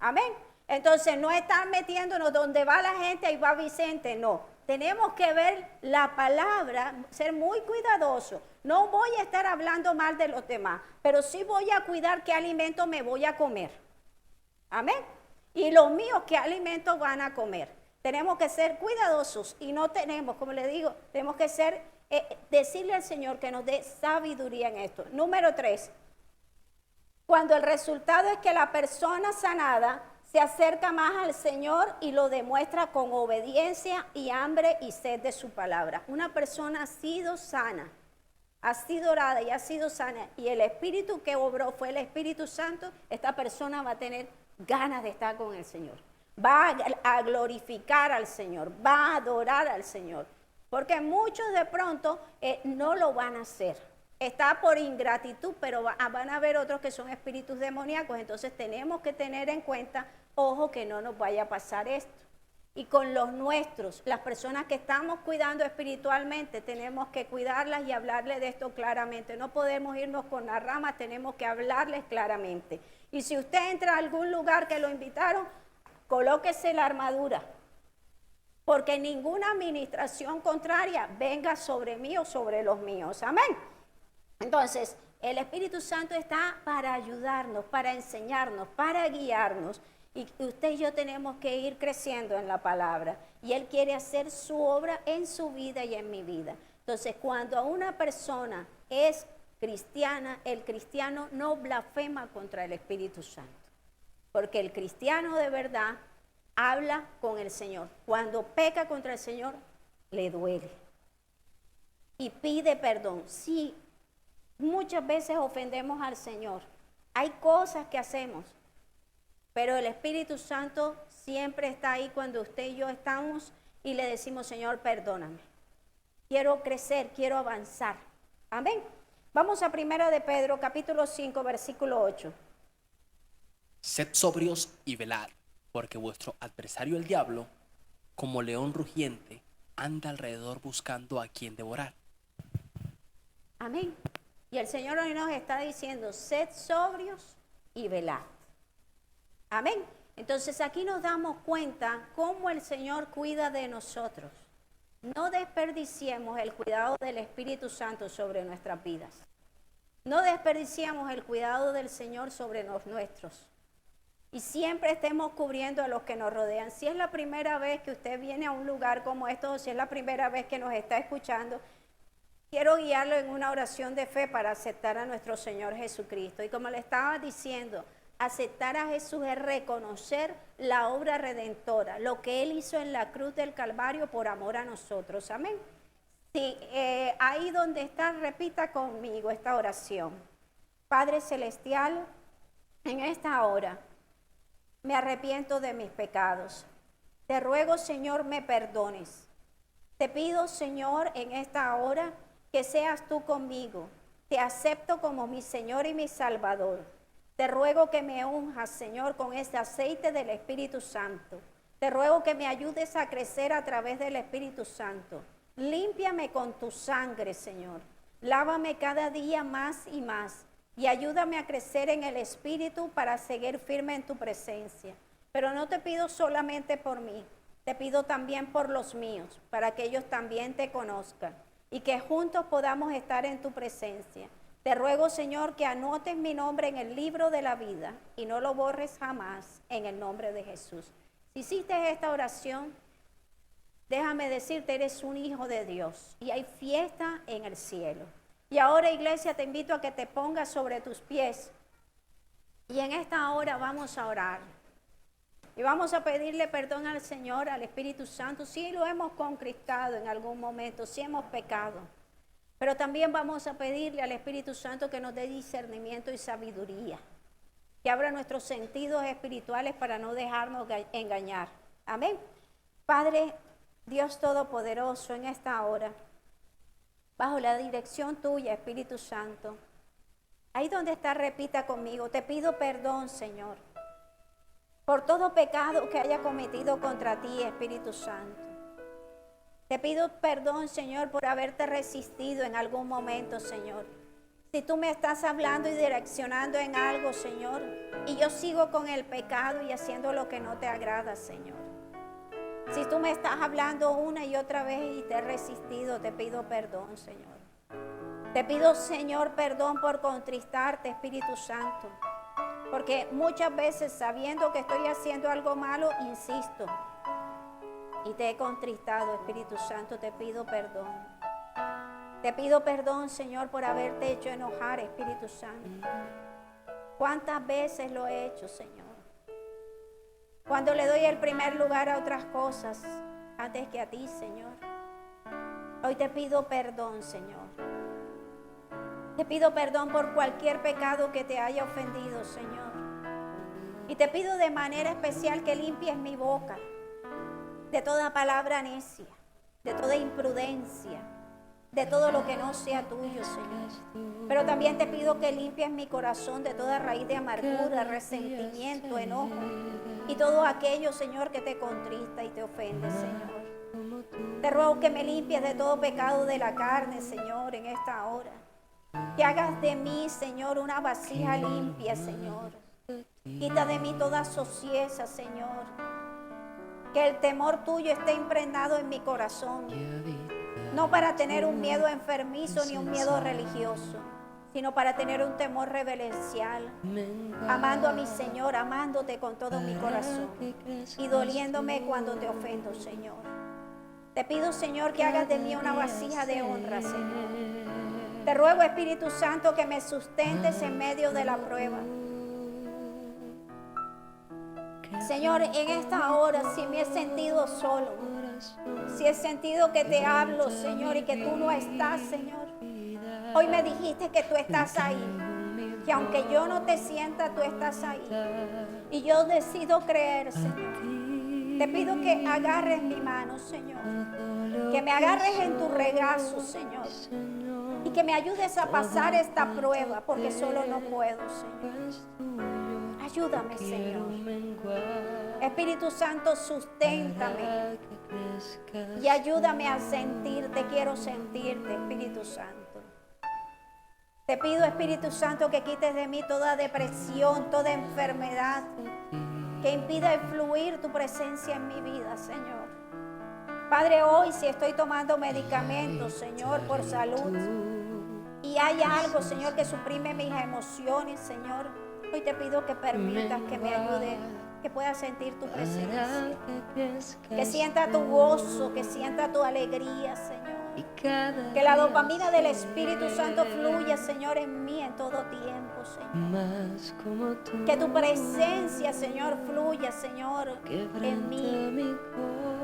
Amén. Entonces no estar metiéndonos donde va la gente, ahí va Vicente, no. Tenemos que ver la palabra, ser muy cuidadosos. No voy a estar hablando mal de los demás, pero sí voy a cuidar qué alimento me voy a comer. Amén. Y los míos, qué alimentos van a comer. Tenemos que ser cuidadosos y no tenemos, como le digo, tenemos que ser decirle al Señor que nos dé sabiduría en esto. Número 3, cuando el resultado es que la persona sanada se acerca más al Señor y lo demuestra con obediencia y hambre y sed de su palabra. Una persona ha sido sana, ha sido orada y ha sido sana, y el Espíritu que obró fue el Espíritu Santo. Esta persona va a tener ganas de estar con el Señor, va a glorificar al Señor, va a adorar al Señor, porque muchos de pronto no lo van a hacer. Está por ingratitud, pero van a haber otros que son espíritus demoníacos. Entonces tenemos que tener en cuenta, ojo, que no nos vaya a pasar esto. Y con los nuestros, las personas que estamos cuidando espiritualmente, tenemos que cuidarlas y hablarles de esto claramente. No podemos irnos con las ramas, tenemos que hablarles claramente. Y si usted entra a algún lugar que lo invitaron, colóquese la armadura, porque ninguna administración contraria venga sobre mí o sobre los míos. Amén. Entonces, el Espíritu Santo está para ayudarnos, para enseñarnos, para guiarnos. Y usted y yo tenemos que ir creciendo en la palabra. Y Él quiere hacer su obra en su vida y en mi vida. Entonces, cuando una persona es cristiana, el cristiano no blasfema contra el Espíritu Santo. Porque el cristiano de verdad habla con el Señor. Cuando peca contra el Señor, le duele. Y pide perdón. Sí, muchas veces ofendemos al Señor. Hay cosas que hacemos, pero el Espíritu Santo siempre está ahí cuando usted y yo estamos y le decimos, Señor, perdóname. Quiero crecer, quiero avanzar. Amén. Vamos a 1 de Pedro, capítulo 5, versículo 8. Sed sobrios y velad, porque vuestro adversario el diablo, como león rugiente, anda alrededor buscando a quien devorar. Amén. Y el Señor hoy nos está diciendo, sed sobrios y velad. Amén. Entonces aquí nos damos cuenta cómo el Señor cuida de nosotros. No desperdiciemos el cuidado del Espíritu Santo sobre nuestras vidas. No desperdiciemos el cuidado del Señor sobre los nuestros. Y siempre estemos cubriendo a los que nos rodean. Si es la primera vez que usted viene a un lugar como esto, o si es la primera vez que nos está escuchando, quiero guiarlo en una oración de fe para aceptar a nuestro Señor Jesucristo. Y como le estaba diciendo, aceptar a Jesús es reconocer la obra redentora, lo que Él hizo en la cruz del Calvario por amor a nosotros. Amén. Sí, ahí donde está, repita conmigo esta oración. Padre Celestial, en esta hora me arrepiento de mis pecados. Te ruego, Señor, me perdones. Te pido, Señor, en esta hora que seas tú conmigo. Te acepto como mi Señor y mi Salvador. Te ruego que me unjas, Señor, con este aceite del Espíritu Santo. Te ruego que me ayudes a crecer a través del Espíritu Santo. Límpiame con tu sangre, Señor. Lávame cada día más y más. Y ayúdame a crecer en el Espíritu para seguir firme en tu presencia. Pero no te pido solamente por mí. Te pido también por los míos, para que ellos también te conozcan. Y que juntos podamos estar en tu presencia. Te ruego, Señor, que anotes mi nombre en el libro de la vida y no lo borres jamás, en el nombre de Jesús. Si hiciste esta oración, déjame decirte, eres un hijo de Dios y hay fiesta en el cielo. Y ahora, iglesia, te invito a que te pongas sobre tus pies y en esta hora vamos a orar. Y vamos a pedirle perdón al Señor, al Espíritu Santo, si lo hemos contristado en algún momento, si hemos pecado. Pero también vamos a pedirle al Espíritu Santo que nos dé discernimiento y sabiduría, que abra nuestros sentidos espirituales para no dejarnos engañar. Amén. Padre, Dios Todopoderoso, en esta hora, bajo la dirección tuya, Espíritu Santo, ahí donde está, repita conmigo, te pido perdón, Señor, por todo pecado que haya cometido contra ti, Espíritu Santo. Te pido perdón, Señor, por haberte resistido en algún momento, Señor. Si tú me estás hablando y direccionando en algo, Señor, y yo sigo con el pecado y haciendo lo que no te agrada, Señor. Si tú me estás hablando una y otra vez y te he resistido, te pido perdón, Señor. Te pido, Señor, perdón por contristarte, Espíritu Santo. Porque muchas veces, sabiendo que estoy haciendo algo malo, insisto. Y te he contristado, Espíritu Santo, te pido perdón. Te pido perdón, Señor, por haberte hecho enojar, Espíritu Santo. ¿Cuántas veces lo he hecho, Señor? Cuando le doy el primer lugar a otras cosas antes que a ti, Señor. Hoy te pido perdón, Señor. Te pido perdón por cualquier pecado que te haya ofendido, Señor. Y te pido de manera especial que limpies mi boca de toda palabra necia, de toda imprudencia, de todo lo que no sea tuyo, Señor. Pero también te pido que limpies mi corazón de toda raíz de amargura, resentimiento, enojo y todo aquello, Señor, que te contrista y te ofende, Señor. Te ruego que me limpies de todo pecado de la carne, Señor, en esta hora. Que hagas de mí, Señor, una vasija limpia, Señor. Quita de mí toda sozieza, Señor. Que el temor tuyo esté impregnado en mi corazón. No para tener un miedo enfermizo ni un miedo religioso, sino para tener un temor reverencial, amando a mi Señor, amándote con todo mi corazón y doliéndome cuando te ofendo, Señor. Te pido, Señor, que hagas de mí una vasija de honra, Señor. Te ruego, Espíritu Santo, que me sustentes en medio de la prueba. Señor, en esta hora, si me he sentido solo, si he sentido que te hablo, Señor, y que tú no estás, Señor, hoy me dijiste que tú estás ahí, que aunque yo no te sienta, tú estás ahí. Y yo decido creer, Señor. Te pido que agarres mi mano, Señor, que me agarres en tu regazo, Señor, y que me ayudes a pasar esta prueba, porque solo no puedo, Señor. Ayúdame, Señor. Espíritu Santo, susténtame y ayúdame a sentirte. Quiero sentirte, Espíritu Santo. Te pido, Espíritu Santo, que quites de mí toda depresión, toda enfermedad que impida fluir tu presencia en mi vida, Señor. Padre, hoy si estoy tomando medicamentos, Señor, por salud, y hay algo, Señor, que suprime mis emociones, Señor, hoy te pido que permitas que me ayude, que pueda sentir tu presencia, que sienta tu gozo, que sienta tu alegría, Señor. Que la dopamina del Espíritu Santo fluya, Señor, en mí en todo tiempo, Señor. Que tu presencia, Señor, fluya, Señor, en mí.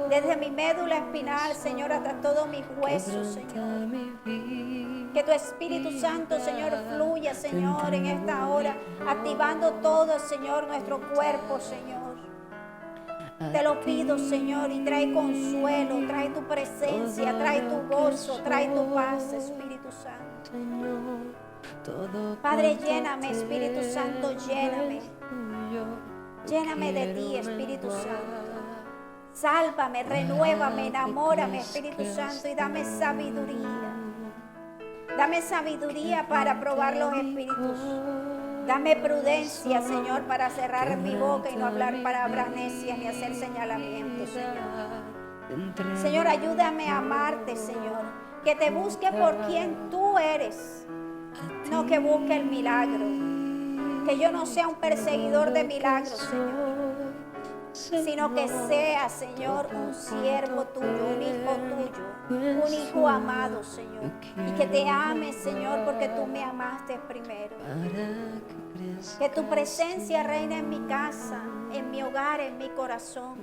Desde mi médula espinal, Señor, hasta todos mis huesos, Señor. Que tu Espíritu Santo, Señor, fluya, Señor, en esta hora, activando todo, Señor, nuestro cuerpo, Señor. Te lo pido, Señor, y trae consuelo, trae tu presencia, trae tu gozo, trae tu paz, Espíritu Santo. Padre, lléname, Espíritu Santo, lléname. Lléname de ti, Espíritu Santo. Sálvame, renuévame, enamórame, Espíritu Santo, y dame sabiduría. Dame sabiduría para probar los espíritus. Dame prudencia, Señor, para cerrar mi boca y no hablar palabras necias ni hacer señalamientos, Señor. Señor, ayúdame a amarte, Señor. Que te busque por quien tú eres, no que busque el milagro. Que yo no sea un perseguidor de milagros, Señor, sino que sea, Señor, un siervo tuyo, un hijo tuyo, un hijo amado, Señor. Y que te ame, Señor, porque tú me amaste primero. Que tu presencia reine en mi casa, en mi hogar, en mi corazón.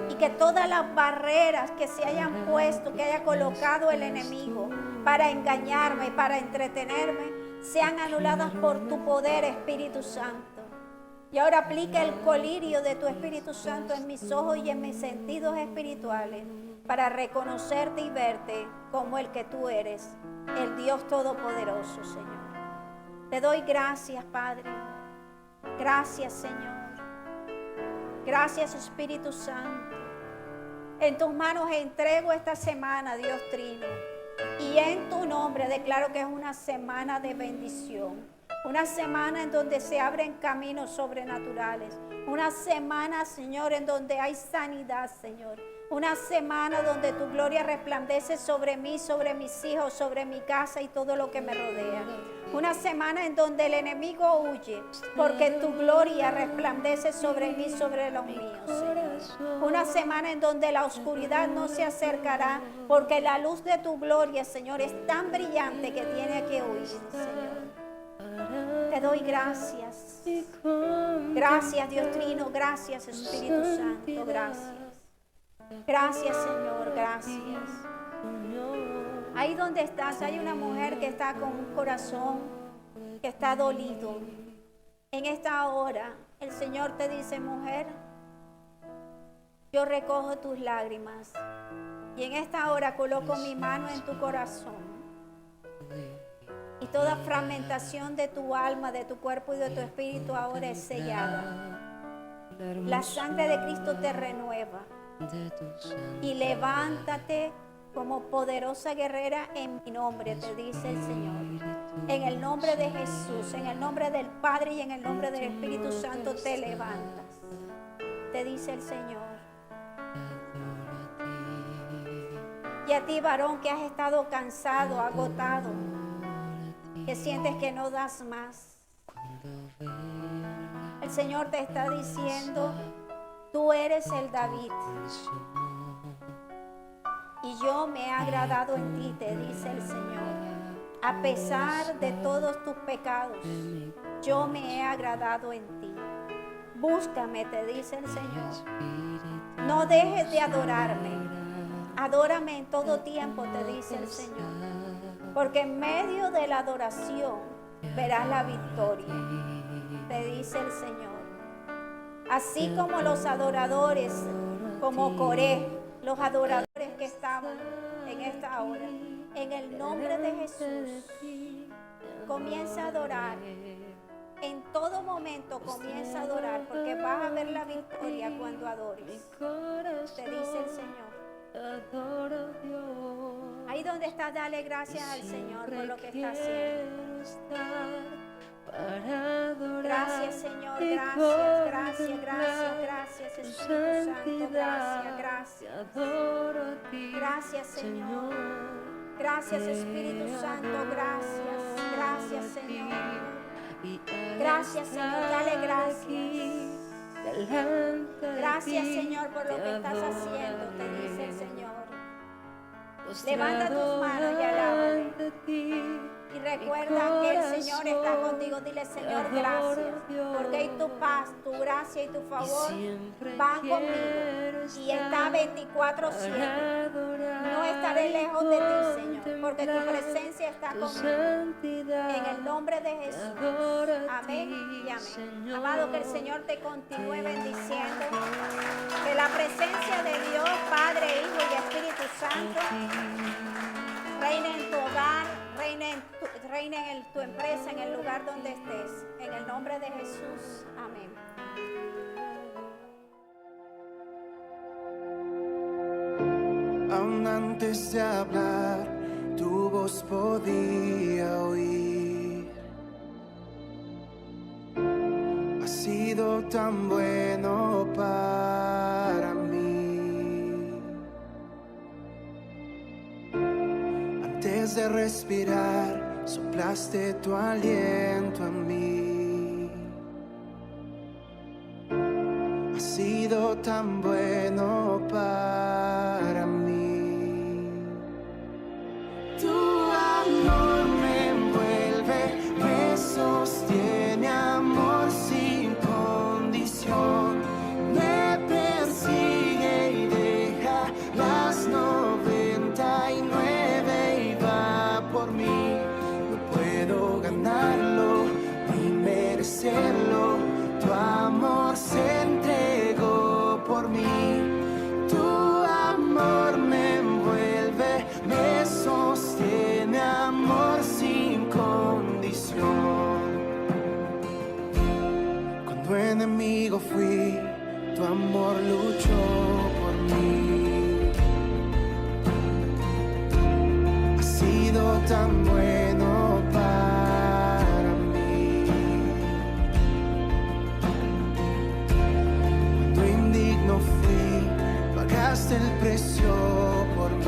Y que todas las barreras que se hayan puesto, que haya colocado el enemigo para engañarme, para entretenerme, sean anuladas por tu poder, Espíritu Santo. Y ahora aplica el colirio de tu Espíritu Santo en mis ojos y en mis sentidos espirituales para reconocerte y verte como el que tú eres, el Dios Todopoderoso, Señor. Te doy gracias, Padre. Gracias, Señor. Gracias, Espíritu Santo. En tus manos entrego esta semana, Dios Trino. Y en tu nombre declaro que es una semana de bendición. Una semana en donde se abren caminos sobrenaturales. Una semana, Señor, en donde hay sanidad, Señor. Una semana donde tu gloria resplandece sobre mí, sobre mis hijos, sobre mi casa y todo lo que me rodea. Una semana en donde el enemigo huye, porque tu gloria resplandece sobre mí, sobre los míos, Señor. Una semana en donde la oscuridad no se acercará, porque la luz de tu gloria, Señor, es tan brillante que tiene que huir, Señor. Te doy gracias. Gracias, Dios Trino. Gracias, Espíritu Santo. Gracias. Gracias, Señor. Gracias. Ahí donde estás, hay una mujer que está con un corazón que está dolido. En esta hora, el Señor te dice, mujer, yo recojo tus lágrimas. Y en esta hora coloco mi mano en tu corazón. Y toda fragmentación de tu alma, de tu cuerpo y de tu espíritu ahora es sellada. La sangre de Cristo te renueva. Y levántate como poderosa guerrera en mi nombre, te dice el Señor. En el nombre de Jesús, en el nombre del Padre y en el nombre del Espíritu Santo te levantas. Te dice el Señor. Y a ti, varón, que has estado cansado, agotado, que sientes que no das más, el Señor te está diciendo, tú eres el David. Y yo me he agradado en ti, te dice el Señor. A pesar de todos tus pecados, yo me he agradado en ti. Búscame, te dice el Señor. No dejes de adorarme. Adórame en todo tiempo, te dice el Señor. Porque en medio de la adoración verás la victoria, te dice el Señor. Así como los adoradores, como Coré, los adoradores que estaban en esta hora, en el nombre de Jesús, comienza a adorar. En todo momento comienza a adorar, porque vas a ver la victoria cuando adores, te dice el Señor. Ahí donde estás, dale gracias al Señor por lo que está haciendo. Gracias, Señor, gracias, gracias, gracias, gracias, Espíritu Santo, gracias, gracias. Gracias, Señor. Gracias, Espíritu Santo, gracias, gracias, Señor. Gracias, Señor, dale gracias. Gracias, Señor, por lo que estás haciendo, te dice el Señor. Levanta tus manos y alábale. Y recuerda que el Señor está contigo. Dile, Señor, gracias. Porque tu paz, tu gracia y tu favor van conmigo. Y está 24/7. No estaré lejos de ti, Señor, porque tu presencia está conmigo. En el nombre de Jesús. Amén y amén. Amado, que el Señor te continúe bendiciendo. Que la presencia de Dios, Padre, Hijo y Espíritu Santo, reine en tu hogar, reine en tu empresa, en el lugar donde estés. En el nombre de Jesús. Amén. Aún antes de hablar, tu voz podía oír. Has sido tan bueno para mí. Antes de respirar, soplaste tu aliento en mí. Has sido tan bueno para mí. Tu amor me envuelve, me sostiene, amor sin condición. Me persigue y deja las 99 y va por mí. No puedo ganarlo ni merecerlo. Tu amor se entregó por mí. Tu amor me envuelve, me sostiene, amor sin condición. Cuando enemigo fui, tu amor luchó por mí. Has sido tan bueno para mí. Cuando indigno fui, pagaste el precio por mí.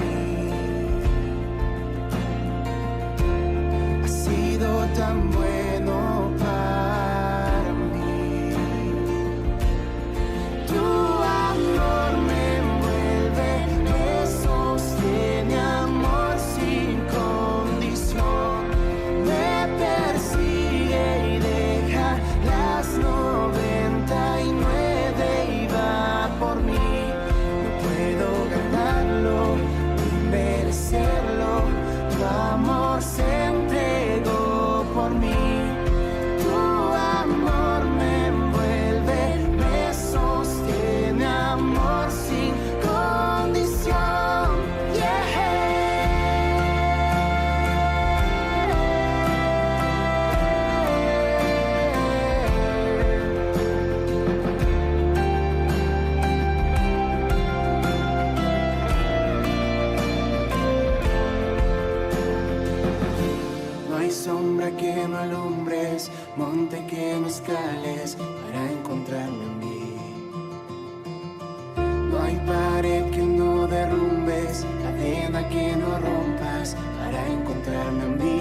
Has sido tan bueno para mí. Tu amor me envuelve, me sostiene, amor sin condición. Me persigue y amor se entregó por mí. Tu amor me envuelve, me sostiene, amor sin condición. No hay sombra que no alumbres, monte que no escales para encontrarme en mí. No hay pared que no derrumbes, cadena que no rompas para encontrarme en mí.